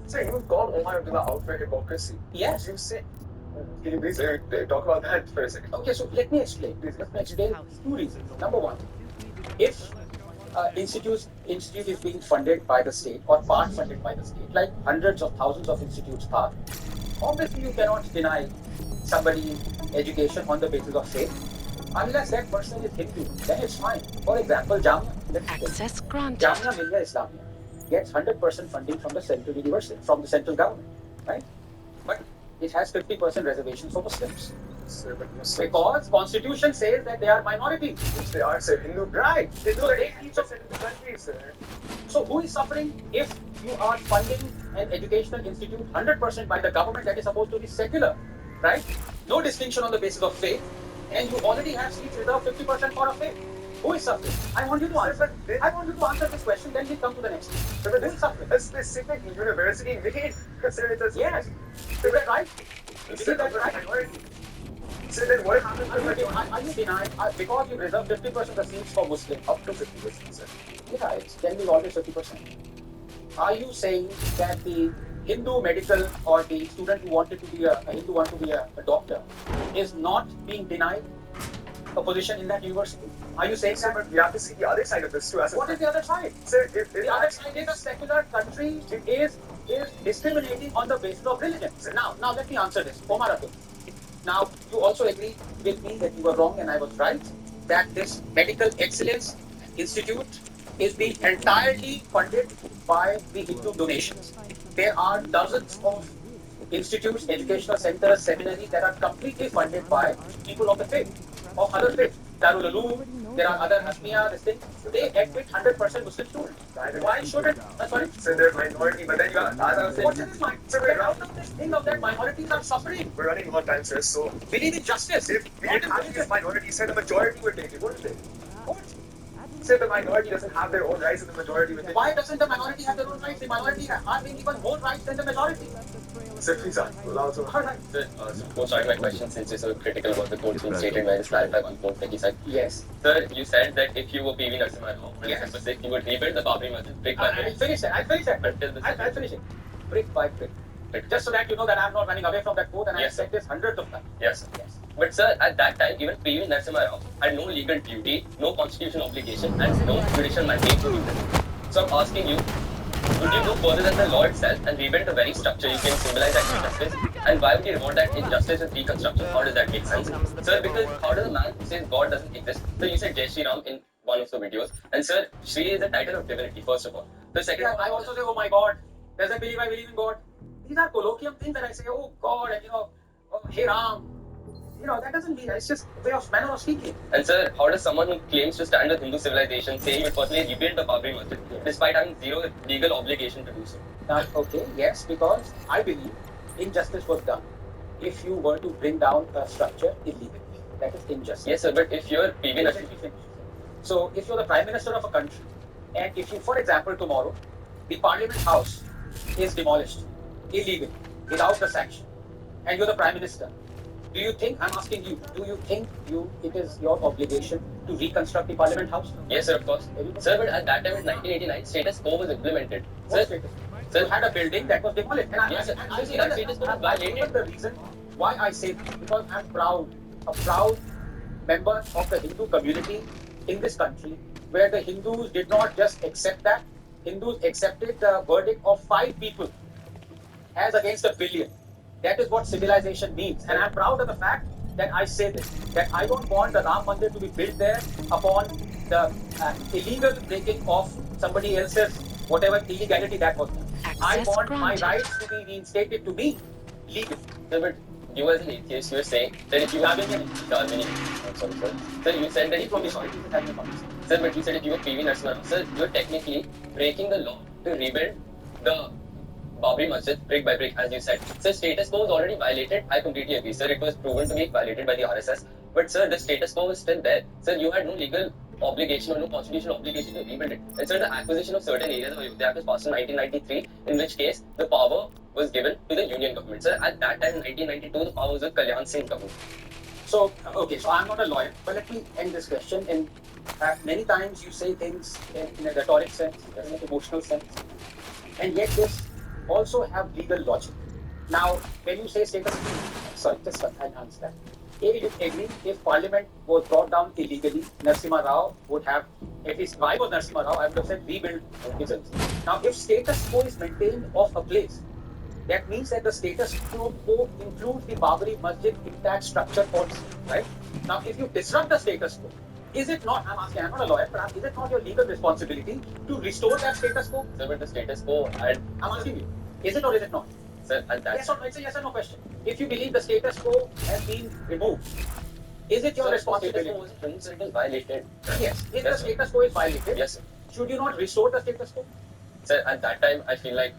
so you call Omar Abdullah out for hypocrisy. Yes. You say, can you please talk about that for a second? Okay, so let me explain. Let me explain 2 reasons. Number 1, if institute is being funded by the state or part funded by the state, like hundreds of thousands of institutes are, obviously you cannot deny somebody education on the basis of faith. Unless that person is Hindu, then it's fine. For example, Jamia. Access granted. Jamia Millia Islamia gets 100% funding from the central university, from the central government, right? But it has 50% reservations for Muslims. Sir, but Because Constitution says that they are minorities. Which they are, sir, Hindu. Right. Hindu are 80% of the country, sir. So who is suffering if you are funding an educational institute 100% by the government that is supposed to be secular, right? No distinction on the basis of faith, and you already have seats reserved 50% for a faith. Who is suffering? I want you to answer. I want you to answer this question. Then we come to the next. So who is suffering? A specific university may consider it as Yes. Is that right? Is that right? So then what happens to Are you denying because you reserve 50% of the seats for Muslims? up to 50%, sir? Yeah, it can be always 50%. Are you saying that the Hindu medical or the student who wanted to be a Hindu want to be a doctor is not being denied a position in that university? Are you saying that? But we have to see the other side of this too. As What is the other side? Sir, if The other side is a secular country is discriminating on the basis of religion. Now let me answer this. Omar Abdul. Now you also agree with me that you were wrong and I was right, that this Medical Excellence Institute is being entirely funded by the Hindu donations. There are dozens of institutes, educational centers, seminaries that are completely funded by people of the faith, of other faith. Darul Uloom, there are other Hasmiya, this thing. They admit 100% Muslim students. Why shouldn't? Sorry? So they're minority, but then you got, as I was saying, What is this mind? So get out of this thing of that minorities are suffering. we're running on time, sir. So Believe in justice. if we didn't have these minorities, sir, the majority would take it, wouldn't they? Sir, the minority doesn't have their own rights, and the majority would take Why doesn't the minority have their own rights? The minority are being given more rights than the majority. it. Sir, please, allow to. All right. Sir, so before starting my question, since you're so critical about the court's being stated, may I just clarify one point that you said? Yes. Sir, you said that if you were PV Narasimha Rao on Yes. December 6th, you would rebuild the Babri Masjid brick by I'll brick finish that. I'll finish that. until the I'll finish it. Brick by brick. Just so that you know that I'm not running away from that quote, and I've Yes, said this hundreds of times. Yes, sir. Yes. But sir, at that time, even PV Narasimha Rao had no legal duty, no constitutional obligation, and no judicial mandate to do this. So I'm asking you, would you go further than the law itself and rebuild the very structure you can symbolize as injustice? And why would you reward that injustice with reconstruction? How does that make sense? Sir, because how does a man who says God doesn't exist? So you said Jai Shri Ram in one of the videos. And sir, Shri is a title of divinity, first of all. The second I also say, oh my God, does I believe in God? These are colloquial things that I say, oh God, and oh, hey Ram. That doesn't mean, it's just a way of manner of speaking. And sir, how does someone who claims to stand with Hindu civilization say he would personally rebuild the Babri Masjid despite having zero legal obligation to do so? Okay, yes, because I believe injustice was done if you were to bring down a structure illegally. That is injustice. Yes, sir, but if you're PV Let me finish. So, if you're the Prime Minister of a country, and if you, for example, tomorrow, the Parliament House is demolished illegally, without the sanction, and you're the Prime Minister, do you think, I'm asking you, do you think it is your obligation to reconstruct the Parliament House? Yes, sir, of course. Sir, but at that time in 1989, status quo was implemented. What Sir, status? You had a building that was demolished. And Yes, sir. I've So that status quo was violated. given the reason why I say this, because I'm proud, a proud member of the Hindu community in this country, where the Hindus did not just accept that, Hindus accepted the verdict of 5 people as against a billion. That is what civilization means. And I'm proud of the fact that I say this, that I don't want the Ram Mandir to be built there upon the illegal breaking of somebody else's, whatever illegality that was done. I Access want my granted. rights to be reinstated to me legally. Sir, but you as an atheist, you were saying that if you have any, I'm sorry, sir. Sir, you said that if you, sir, but you said if you were PV Narasimha Rao, sir, you're technically breaking the law to rebuild the Babri Masjid brick by brick, as you said. Sir, status quo was already violated. I completely agree, sir. It was proven to be violated by the RSS. But sir, the status quo was still there. Sir, you had no legal obligation or no constitutional obligation to rebuild it. And sir, the acquisition of certain areas of Ayodhya Act was passed in 1993, in which case the power was given to the union government. Sir, at that time in 1992, the power was with Kalyan Singh government. So, okay, so I'm not a lawyer, but let me end this question. And many times you say things in a rhetoric sense, in an emotional sense, and yet this also have legal logic. Now, when you say status quo, sorry, just one, I'll answer that. A, you agree if Parliament was brought down illegally, Narasimha Rao would have, at least if I was Narasimha Rao, I would have said rebuild itself. Now, if status quo is maintained of a place, that means that the status quo includes the Babri Masjid intact structure also, right? Now, if you disrupt the status quo, is it not, I'm asking, I'm not a lawyer, but is it not your legal responsibility to restore that status quo? Sir, but the status quo had... I'm asking you, is it or is it not? Sir, at that... Yes or no, it's a yes or no question. If you believe the status quo has been removed, is it your responsibility? The status quo was removed, sir, it was violated. Yes. If Yes, the sir. status quo is violated, Yes, sir. should you not restore the status quo? Sir, at that time, I feel like...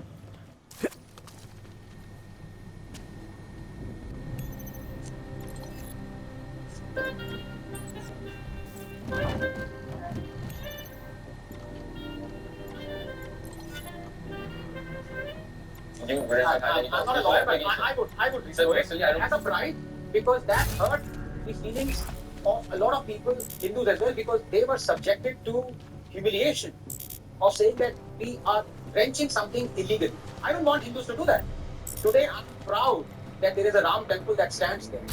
You wouldn't have had any I'm not a lawyer, but obligation. I would Sir, restore it personally, I don't- as a pride, because that hurt the feelings of a lot of people, Hindus as well, because they were subjected to humiliation of saying that we are wrenching something illegally. I don't want Hindus to do that. Today, I'm proud that there is a Ram temple that stands there.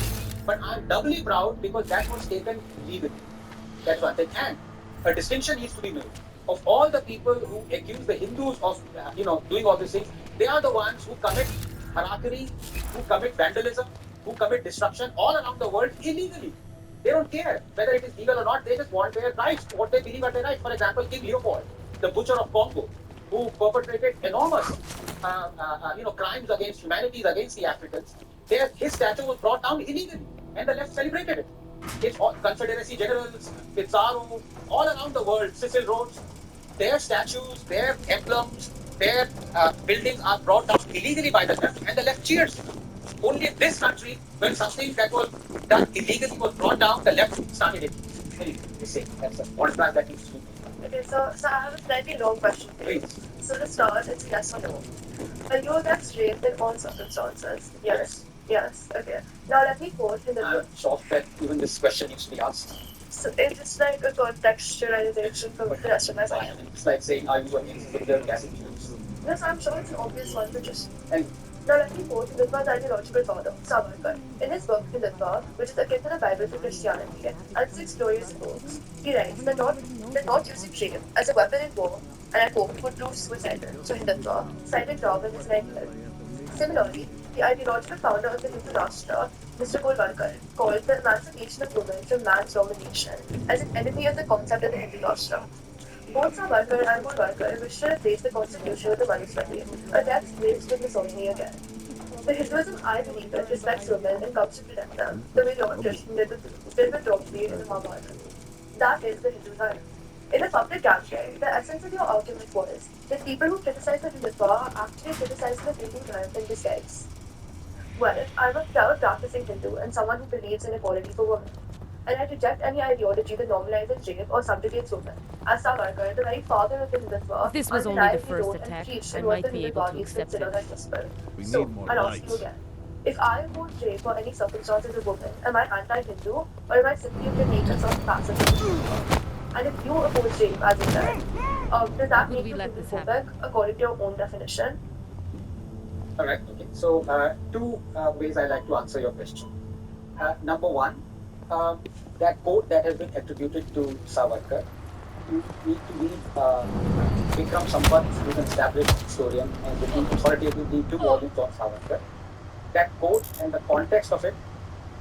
But I'm doubly proud because that was taken legally. That's one thing. And a distinction needs to be made. Of all the people who accuse the Hindus of, doing all these things, they are the ones who commit harakiri, who commit vandalism, who commit destruction all around the world illegally. They don't care whether it is legal or not. They just want their rights, what they believe are their rights. For example, King Leopold, the butcher of Congo, who perpetrated enormous, crimes against humanity, against the Africans. His statue was brought down illegally, and the left celebrated it. It's all Confederacy generals, Pizarro, all around the world, Cecil Rhodes, their statues, their emblems, their buildings are brought down illegally by the left, and the left cheers. Only in this country, when something that was done illegally was brought down, the left started it. Anyway, just say that's a contrast that needs to be made. Okay, so I have a slightly long question for you. Please. So to start, it's yes or no. Are you against rape in all circumstances? Yes. Yes. Okay. Now let me quote in the I'm book. shocked that even this question needs to be asked. So it's just like a contextualization from the rest of my life. It's like saying, are you against nuclear gas engines? Yes, I'm sure it's an obvious one, but just. And Now let me quote Hindutva's ideological father, Savarkar. In his book Hindutva, which is akin to the Bible for Christianity, and 6 glorious books, he writes that not using rape as a weapon in war, and I quote, would prove suicidal. So Hindutva cited Darwin as an idol. Similarly, the ideological founder of the Hindu Rashtra, Mr. Golwalkar, called the emancipation of women from man's domination as an enemy of the concept of the Hindu Rashtra. Both Savarkar and Golwalkar wished to replace the constitution with the Manusmriti, a text laced with misogyny again. The Hinduism I believe in respects women and comes to protect them, the way Lord Krishna did with Draupadi in the Mahabharata. That is the Hindu Dharma. In the public gathering, the essence of your argument was that people who criticize the Hindutva are actually criticizing the Hindu Dharma in disguise. Well, I'm a proud practicing Hindu and someone who believes in equality for women. And I reject any ideology that normalizes rape or subjugates women. As Savarkar, the very father of the Hindutva, If this was only the undeniably first wrote and attack, preached I in what might the be able to Hindutvalis accept consider it. that gospel. We So, need more I'll ask you lights. again. If I oppose rape or any circumstance as a woman, am I anti-Hindu or am I simply of the nature of pacifist? And if you oppose rape, as you said, does that Could make we you let this Hinduphobic according to your own definition? all right, okay. So, two ways I like to answer your question. Number one, that quote that has been attributed to Savarkar, you need to read Vikram Sampath, who's an established historian and written authoritatively 2 volumes on Savarkar. That quote and the context of it,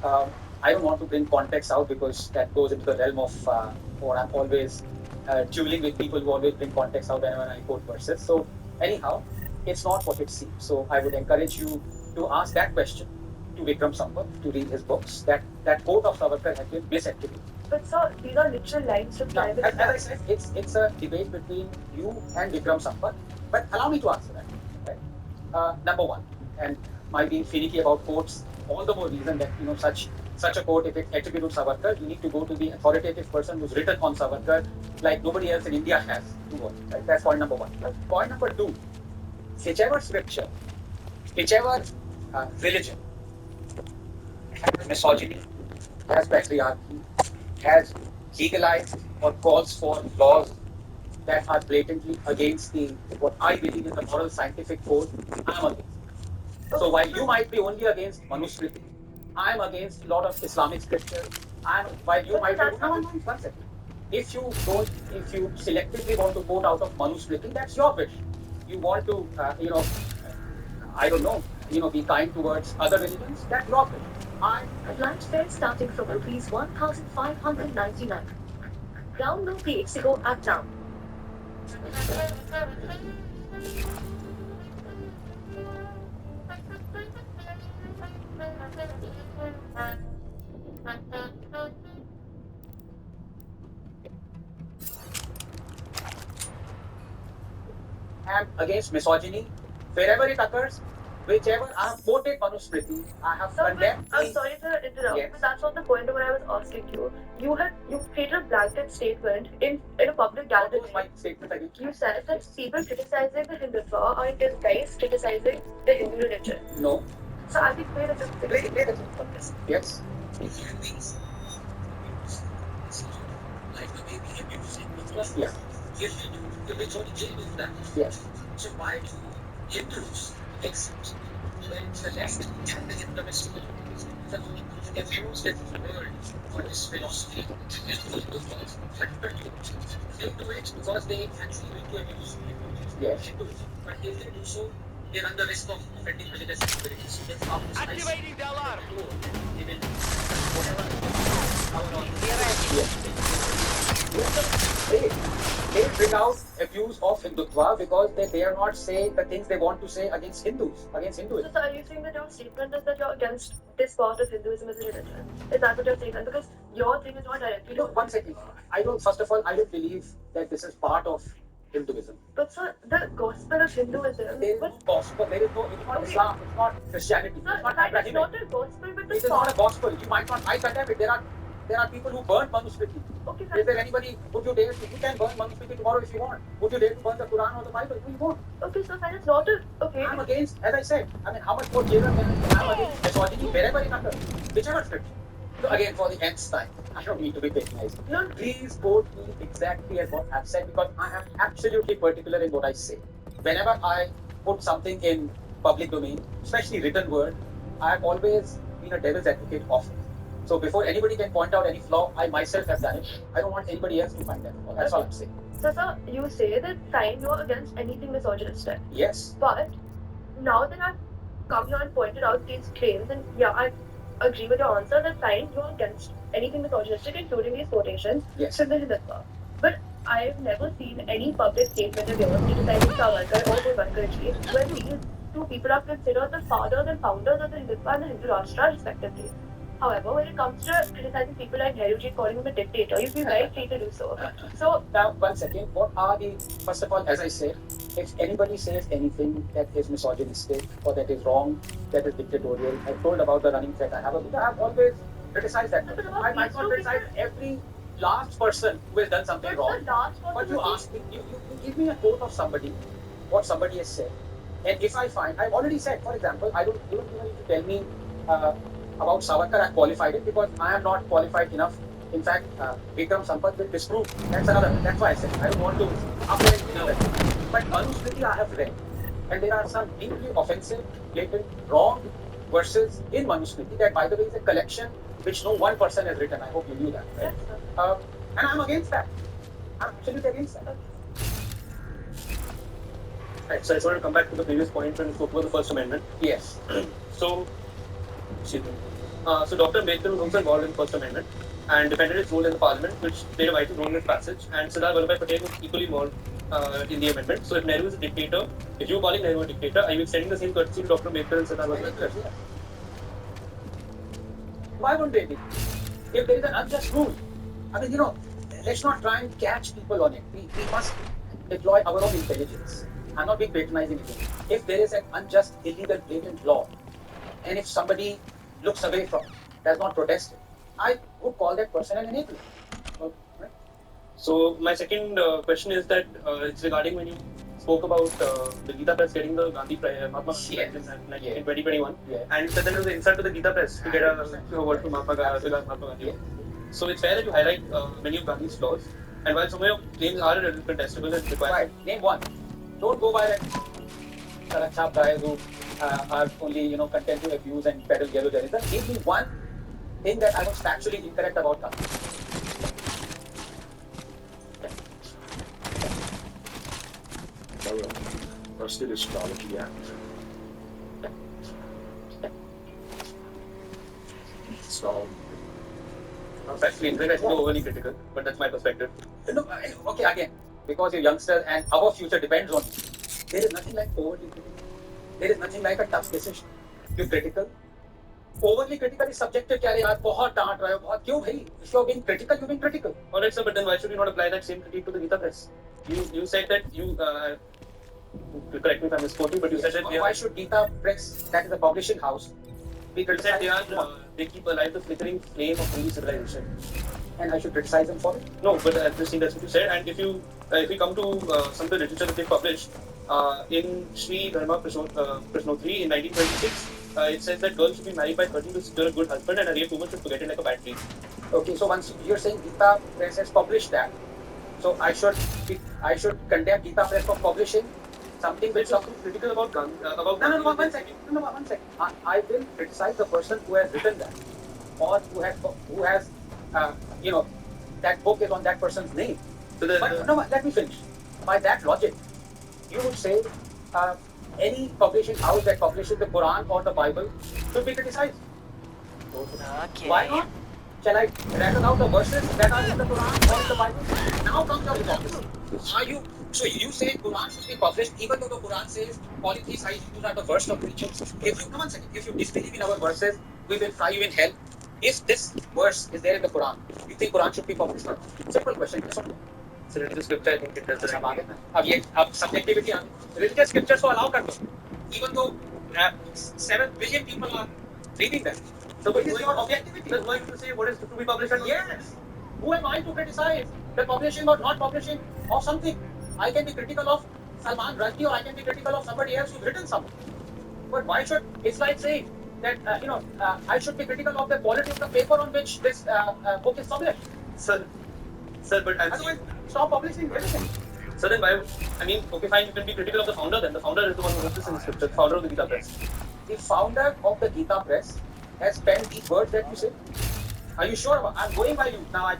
I don't want to bring context out because that goes into the realm of, or I'm always dueling with people who always bring context out whenever I quote verses. So, anyhow, it's not what it seems. So, I would encourage you to ask that question to Vikram Sampath to read his books. That quote of Savarkar has been misattributed. But sir, these are literal lines from Now, private. as I said, it's a debate between you and Vikram Sampath. But allow me to answer that. Right? Number one, and my being finicky about quotes, all the more reason that such a quote, if it's attributed to Savarkar, you need to go to the authoritative person who's written on Savarkar, like nobody else in India has. Right? That's point number one. Point number two, whichever scripture, whichever religion has misogyny, has patriarchy, has legalized or calls for laws that are blatantly against the what I believe is the moral scientific code, I'm against. So while you might be only against Manusmriti, I'm against a lot of Islamic scripture. While you might be one second. If you selectively want to quote out of Manusmriti, that's your wish. You want to, I don't know, be kind towards other religions, that's your wish. Lunch fare starting from rupees 1,599. Download the Ixigo app now. Am against misogyny wherever it occurs, whichever I have quoted Manusmriti, I have condemned. I'm sorry to interrupt, Yes. but that's not the point of what I was asking you. You created a blanket statement in a public gathering. What was my statement again? You said that people criticizing the Hindutva are in disguise criticizing the Hindu religion. No. So I think play the clip. Yes. Like the way we have been saying before. Yeah. If you do, it's only jail with that. Yes. So why do Hindus accept when the left and the Hinduist refuse that word for this philosophy is the Hindu philosophy? They do it because they actually want to abuse Yes. Hindus. But if they do so, they run the risk of offending religious sensibilities. So that's how activating the alarm. They will whatever power on Yes. They out abuse of Hindutva because they dare not say the things they want to say against Hindus, against Hinduism. So are you saying that your statement is that you're against this part of Hinduism as a religion? Is that what you're saying? Because your thing is not directly. No, one second. I don't. First of all, I don't believe that this is part of Hinduism. But sir, the gospel of Hinduism. There is no gospel. There is no. It's not Islam. It's not Christianity. Sir, it's not that is Abrahamic. not a gospel, but It is not a gospel. You might not. I condemn it. There are people who burn Manusmriti. Okay, Is there anybody? Would you dare? You can burn Manusmriti tomorrow if you want. Would you dare to burn the Quran or the Bible? No, you won't. Okay, so fine. It's not a. Okay. I'm against. As I said. I mean, how much more clearer can I? I'm against misogyny wherever it occurs, whichever scripture. So again, for the nth time, I don't need to be patronized. No. Please quote me exactly as what I've said because I am absolutely particular in what I say. Whenever I put something in public domain, especially written word, I have always been a devil's advocate of it. So before anybody can point out any flaw, I myself have done it. I don't want anybody else to find that flaw. That's all I'm saying. So sir, you say that fine, you're against anything misogynistic. Yes. But now that I've come here and pointed out these claims, and yeah, I agree with your answer that fine, you're against anything misogynistic, including these quotations from the Hindutva. But I've never seen any public statement of yours criticizing Savarkar or Gurvankarji when these two people are considered the fathers and founders of the Hindutva and the Hindu Rashtra, respectively. However, when it comes to criticizing people like Nehruji, calling him a dictator, you feel very free to do so. So now, one second. What are the? First of all, as I said, if anybody says anything that is misogynistic or that is wrong, that is dictatorial, I've told about the running threat I have. I have always criticized that. I might not criticize every last person who has done something wrong. But you ask me, you give me a quote of somebody, what somebody has said, and if I find, I've already said, for example, you don't even need to tell me about Savarkar. I qualified it because I am not qualified enough. In fact, Vikram Sampath will disprove. That's why I said I don't want to upgrade another. But Manusmriti I have read, and there are some deeply offensive, blatant, wrong verses in Manusmriti that, by the way, is a collection which no one person has written. I hope you knew that, right? yes, And I'm against that. I'm absolutely against that. Right, so I just want to come back to the previous point when we spoke about the First Amendment. Yes. So, excuse me. So Dr. Ambedkar was also involved in the First Amendment and defended its role in the Parliament, which played a vital role in its passage. And Sardar Vallabhbhai Patel was equally involved in the amendment. So if Nehru is a dictator, if you're calling Nehru a dictator, are you extending the same courtesy to Dr. Ambedkar and Sardar Vallabhbhai Patel? Why wouldn't they be? If there is an unjust rule, I mean, let's not try and catch people on it. We must deploy our own intelligence. I'm not being patronizing again. If there is an unjust, illegal, blatant law, and if somebody looks away from it, does not protest it, I would call that person an enabler. Right? So my second question is that it's regarding when you spoke about the Gita Press getting the Gandhi Mahatma Gandhi Prize in 2021, and you said that it was an insult to the Gita Press to get a award from Mahatma Gandhi. Yeah. So it's fair that you highlight many of Gandhi's flaws, and while some of your claims are a little contestable and require. Right. Name one. Don't go by that Sarachap guys who are only content to abuse and peddle yellow journalism. Give me one thing that I was factually incorrect about Gandhi. First, the Astrology Act. So, Factually incorrect, I think you're overly critical, but that's my perspective. No, okay, again, because you're youngsters and our future depends on you. There is nothing like overly critical. There is nothing like a tough decision. You're critical. Overly critical is subjective. क्या रे यार बहुत डांट रहे हो बहुत क्यों भाई? If you're being critical, you're being critical. Alright, sir, but then why should you not apply that same critique to the Gita Press? You said that you correct me if I'm misquoting, but you said that Why should Gita Press, that is a publishing house, be you said criticized? they keep alive the flickering flame of Hindu civilization. And I should criticize them for it? No, but I'm just saying that's what you said. And if we come to some of the literature that they published in Sri Dharma Prashnotri in 1926, it says that girls should be married by 13 to secure a good husband, and a rape woman should forget it like a bad dream. Okay, so once you're saying Gita Press has published that, so I should condemn Gita Press for publishing something which It's critical about Gandhi. No, one second. I will criticize the person who has written that, or who has that book is on that person's name. So Let me finish. By that logic, you would say any publishing house that publishes the Quran or the Bible should be criticized. Okay. Why not? Shall I rattle out the verses that are in the Quran or in the Bible? Now comes your hypocrisy. Are you? So you say Quran should be published, even though the Quran says polytheist Jews are the worst of creatures. If you come on second, if you disbelieve in our verses, we will fry you in hell. If this verse is there in the Quran, you think Quran should be published or not? Simple question. Yes or no? So religious scripture, I think it does. अब subjectivity आ गई. Religious scriptures को allow कर दो. Even though 7 billion people are reading them. So it is your objectivity. That's why you say what is to be published and Yes. Who am I to criticize the publishing or not publishing of something? I can be critical of Salman Rushdie or I can be critical of somebody else who's written something. But why should it's like saying that I should be critical of the quality of the paper on which this book is published? Sir, but Otherwise, stop publishing everything. so then why? I mean, okay, fine. You can be critical of the founder. Then the founder is the one who wrote this in the scripture. Founder of the Gita Press. The founder of the Gita Press has penned these words that you say. Are you sure about? I'm going by you now.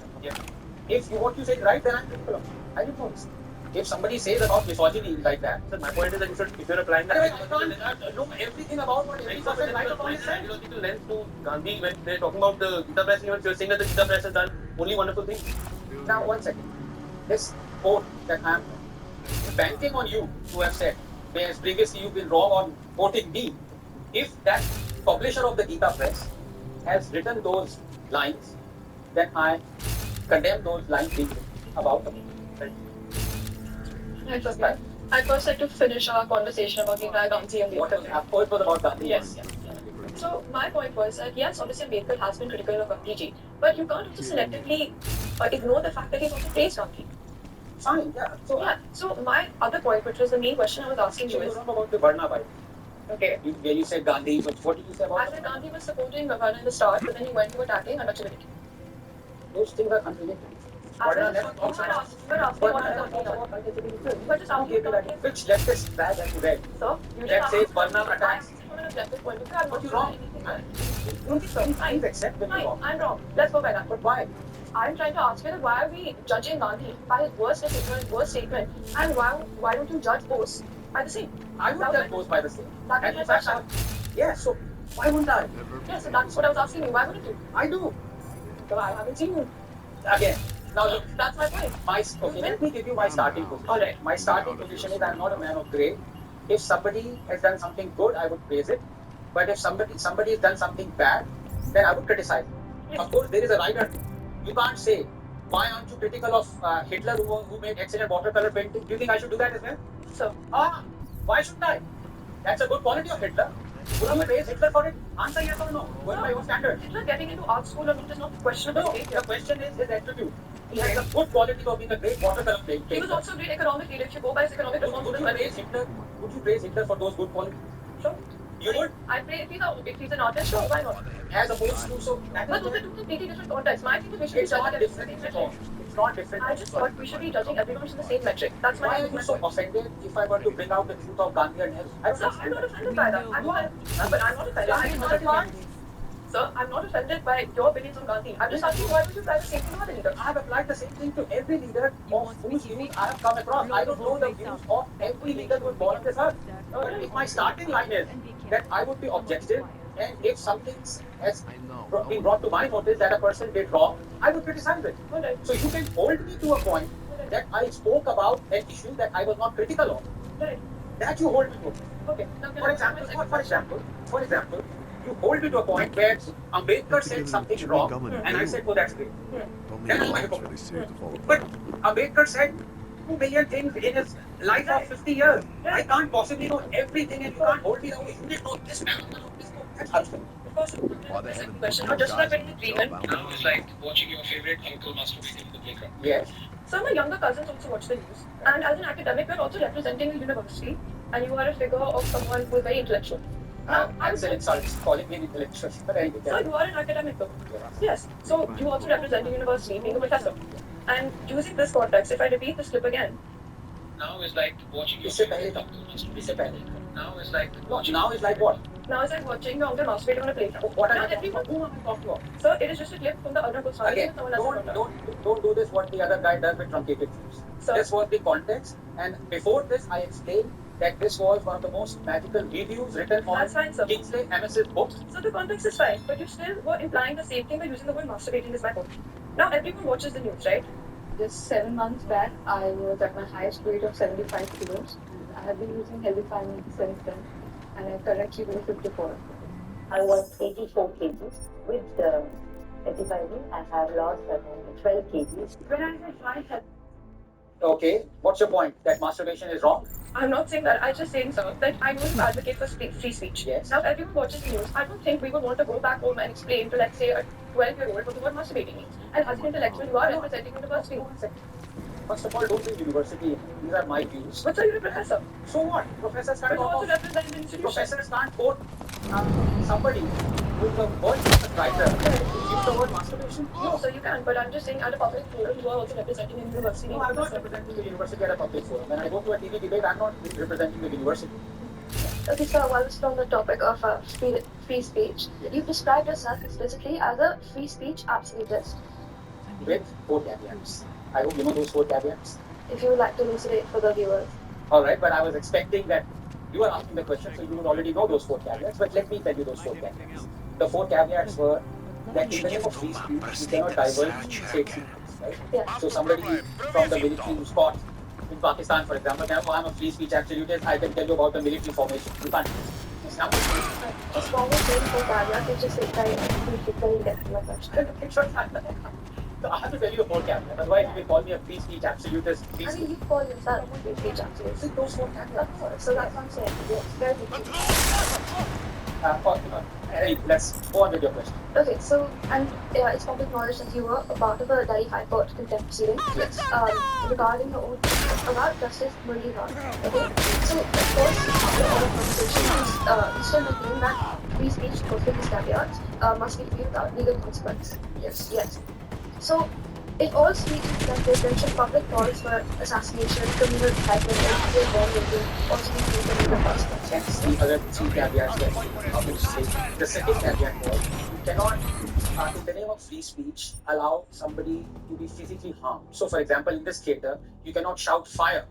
If what you say is right, then I'm critical of it. I don't know this. If somebody says about misogyny like that, So my point is that you should, if you're applying that, I can't know everything about what every person right upon is saying. ideological lens to Gandhi when they're talking about the Gita Press, you're saying that the Gita Press has done only wonderful things. Now, 1 second. This quote that I'm banking on you who have said, whereas previously you've been wrong on quoting me. If that publisher of the Gita Press has written those lines, then I condemn those lines being written about them. I'd first like to finish our conversation about the entire Gandhi and What Ambedkar. of course was about Gandhi. Yes. So my point was that yes, obviously Ambedkar has been critical of Gandhiji, but you can't also selectively ignore the fact that he's also praised Gandhi. Fine, yeah. So, So my other point, which was the main question I was asking you you is, wrong about the Varna Bible. okay, Where you said Gandhi, but what did you say I about said Gandhi was supporting Varna in the start, but then he went to attacking untouchability. those things are unrelated. Varna never talks about Varna never talks about untouchability. But just Who asking gave you that? Which leftist bag have you read? So you That just says asked Varna attacks. from an objective point of view. I'm But not you're doing wrong. anything bad. Don't think so. Please accept when you're Fine, wrong. I'm wrong. Let's go by that. But why? I'm trying to ask you that why are we judging Gandhi by his worst decision, his worst statement, and why don't you judge Bose by the same? I would judge both by the same. That And is in my fact, yeah, so why wouldn't I? Yeah, so that's what I was asking you. Why wouldn't you? I do. So I haven't seen you. Again, now look, That's my point. okay, let me give you my starting position. Alright. My starting position is I'm not a man of grade. If somebody has done something good, I would praise it. But if somebody has done something bad, then I would criticize it. Of course, there is a rider. You can't say, why aren't you critical of Hitler who made excellent watercolor painting? Do you think I should do that as well? So Why shouldn't I? That's a good quality of Hitler. Would you praise Hitler for it? Answer yes or no. Going by your standard. Hitler getting into art school, I mean, it is not questionable. No, the question is his attribute. He has a good quality of being a great watercolor painter. He was also a great economic leader. If you go by his economic Would reforms, you praise Hitler? Would you praise Hitler for those good qualities? Sure. You would? I pray if he's an artist, sure, why not? As opposed to so. But those are two completely different contexts. My thing is we should be It's not judging different everyone at all. It's not different. I just thought we should be judging everyone to the same metric. That's my Why are you so offended if I were to bring out the truth of Gandhi and Nehru? I don't Sir, I'm not offended by that. I'm not offended. I'm not offended. Sir, I'm not offended by your opinions on Gandhi. I'm just asking why would you apply the same thing to other leaders? I have applied the same thing to every leader of whose views I have come across. I don't know the views of every leader who is born on this earth. But if my starting line is that I would be objective, and if something has been brought to my notice that a person did wrong, I would criticize it. So you can hold me to a point that I spoke about an issue that I was not critical of. That you hold me to. Okay. For example, you hold me to a point where Ambedkar said something wrong, and I said, oh, that's great. Then I'm a hypocrite. But Ambedkar said 2 million things in his life of 50 years. I can't possibly know everything, and you can't hold me down. You didn't know this man. That's unfair. Why the hell Question, no just guys like on in the agreement. job Now it's like watching your favorite uncle masturbating in the playground. Yes. So my younger cousins also watch the news. And as an academic, we're also representing a university. And you are a figure of someone who is very intellectual. I'm still insulted calling me an intellectual. But anyway, So you are an academic though. Yes. So you also represent a university, being a professor. And using this context, if I repeat this clip again, Now it's like watching your इससे favorite पहले uncle था. masturbating. इससे पहले. Now it's like watching. Now it's like what? now it's like watching your uncle masturbate on a playground. What am Not I talking everyone. about? Whom am I talking about? Sir, it is just a clip from the other book. Again, don't do this what the other guy does with truncated views. Sir. This was the context, and before this, I explained that this was one of the most magical reviews written on That's fine, sir. Kingsley Amis' book. So the context is fine, but you still were implying the same thing by using the word masturbating is my point. Now everyone watches the news, right? Just 7 months back, I was at my highest weight of 75 kilos. I have been using healthy farming since then, and I currently weigh 54. I was 84 kgs. With exercising, I have lost around 12 kgs. When I said try health, Okay, what's your point? That masturbation is wrong? I'm not saying that. I'm just saying, sir, that I don't advocate for free speech. Yes. Now, everyone watches the news. I don't think we would want to go back home and explain to, let's say, a 12-year-old what the word masturbating means. And as an intellectual, you are representing university. First of all, don't say university. These are my views. But sir, you're a professor. So what? Professors But can't you talk also of, represent an institution. professors can't quote somebody with the word writer. Use the word masturbation? No, sir, you can. But I'm just saying, at a public forum, you are also representing a university. No, I'm not representing the university at a public forum. When I go to a TV debate, I'm not representing the university. Okay, sir, while we're still on the topic of free speech, you described yourself explicitly as a free speech absolutist. With 4 caveats. I hope you know those 4 caveats. If you would like to elucidate for the viewers. Alright, but I was expecting that you are asking the question, so you would already know those 4 caveats. But let me tell you those 4 caveats. The 4 caveats were that in the name of free speech, you cannot divulge state secrets, right? Yeah. So somebody from the military who's caught in Pakistan, for example, can, oh, I'm a free speech absolutist, I can tell you about the military formation. You can't. Number 3. Just one more thing for caveat, which is if I critically get my question. So I have to tell you the 4 caveats. Otherwise, you will call me a free speech absolutist. Free I speech. mean, you call yourself a free speech absolutist. See, those 4 caveats. So that's what I'm saying. Yes, very good. Let's go on with your question. Okay, so, and it's public knowledge that you were a part of a Delhi High Court contempt proceeding. Yes. Regarding your own, about Justice Murli Khan. Okay, so of course, after all the conversations, we still maintain that free speech, fulfilling these caveats, must be viewed without legal consequence. Yes. Yes. So, it all speaks that there's mentioned public calls for assassination, communal entitlement, and wrongdoing also be viewed in the first place. Hence, the other 3 caveats that I would say. The second caveat was you cannot, in the name of free speech, allow somebody to be physically harmed. So, for example, in this theater, you cannot shout fire.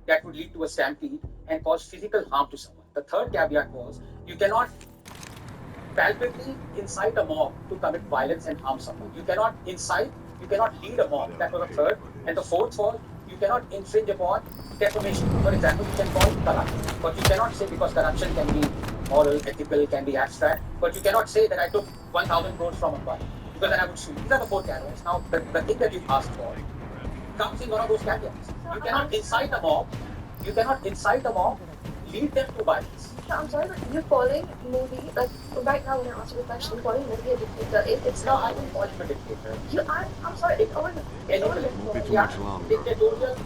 That would lead to a stampede and cause physical harm to someone. The third caveat was you cannot palpably incite a mob to commit violence and harm someone. You cannot incite, you cannot lead a mob. That was the third. And the fourth was you cannot infringe upon defamation. For example, you can call it corruption, but you cannot say, because corruption can be moral, ethical, can be abstract, but you cannot say that I took 1,000 crores from a bar, because then I would sue. These are the 4 caveats. Now, the thing that you asked for comes in one of those caveats. You cannot incite a mob, lead them to violence. No, I'm sorry, but you're calling Modi, like, right now when I ask you the question, you're calling Modi a dictator. It's No, not. I didn't call him a dictator. I'm sorry, it's all Won't be too much longer. Dictatorial,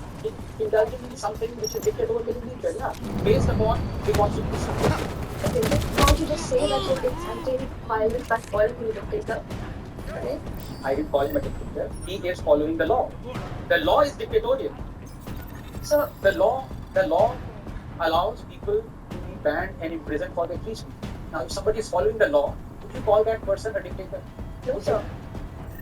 indulging in something which is dictatorial in nature, yeah. Based upon the constitution. Okay, can't you just say that you're inciting violence by calling him a dictator? Okay? I didn't call him a dictator. He is following the law. The law is dictatorial. So, The law allows people to be banned and imprisoned for their free speech. Now, if somebody is following the law, would you call that person a dictator? no, sir.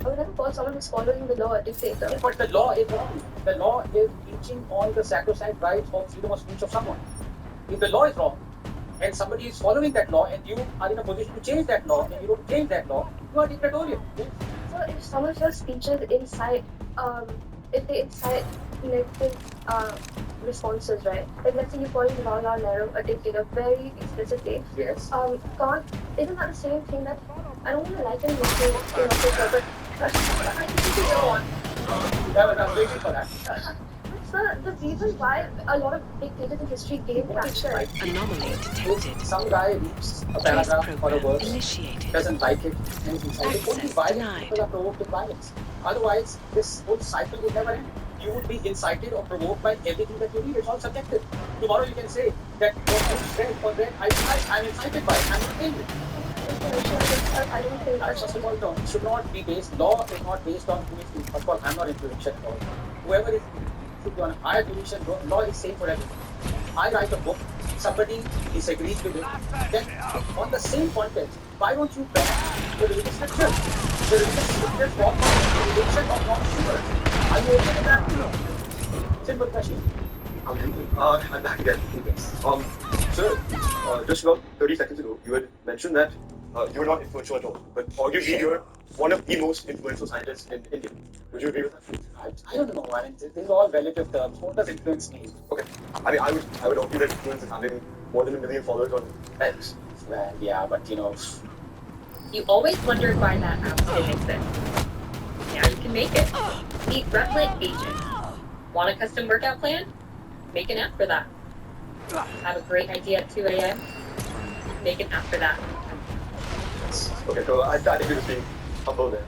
I would never call someone who's following the law a dictator. But the law is wrong. The law is breaching all the sacrosanct rights of freedom of speech of someone. If the law is wrong, and somebody is following that law, and you are in a position to change that law, and you don't change that law, you are dictatorial. So, if some of your speeches incite, if they incite negative responses, right? Like, let's say you call Jawaharlal Nehru a dictator very explicitly. Yes. Isn't that the same thing that I don't want to liken it to in Africa, but I think you should go on. I was waiting for that. Sir, the reason why a lot of dictators in history gained traction. Anomaly detected. If some guy reads a paragraph or a verse, Initiated. doesn't like it, and is incited, only Access violent denied. people are provoked with violence. Otherwise, this whole cycle would never end. You would be incited or provoked by everything that you read. It's all subjective. Tomorrow you can say that what you read, I'm incited by it, I'm offended. I don't think That's just a small term. It should not be based, law is not based on who is who. Of course, I'm not influential at all. Whoever is should be on a higher position, law is same for everyone. I write a book, somebody disagrees with it, then on the same content, why don't you ban the religious scriptures? The religious scriptures form the religion of non-believers. Are you okay with that? Simple question. I'm back again. Sir, just about 30 seconds ago, you had mentioned that you were not influential at all, but arguably you're one of the most influential scientists in India. Would you agree with that? I don't know. I mean, these are all relative terms. What does influence mean? Okay. I mean, I would argue that influence is having more than 1 million followers on X. Well, yeah, but You always wondered why that app didn't exist. Now you can make it. Meet Replit Agent. Want a custom workout plan? Make an app for that. Have a great idea at 2 a.m.? Make an app for that. Okay, so I think you're just being humble there.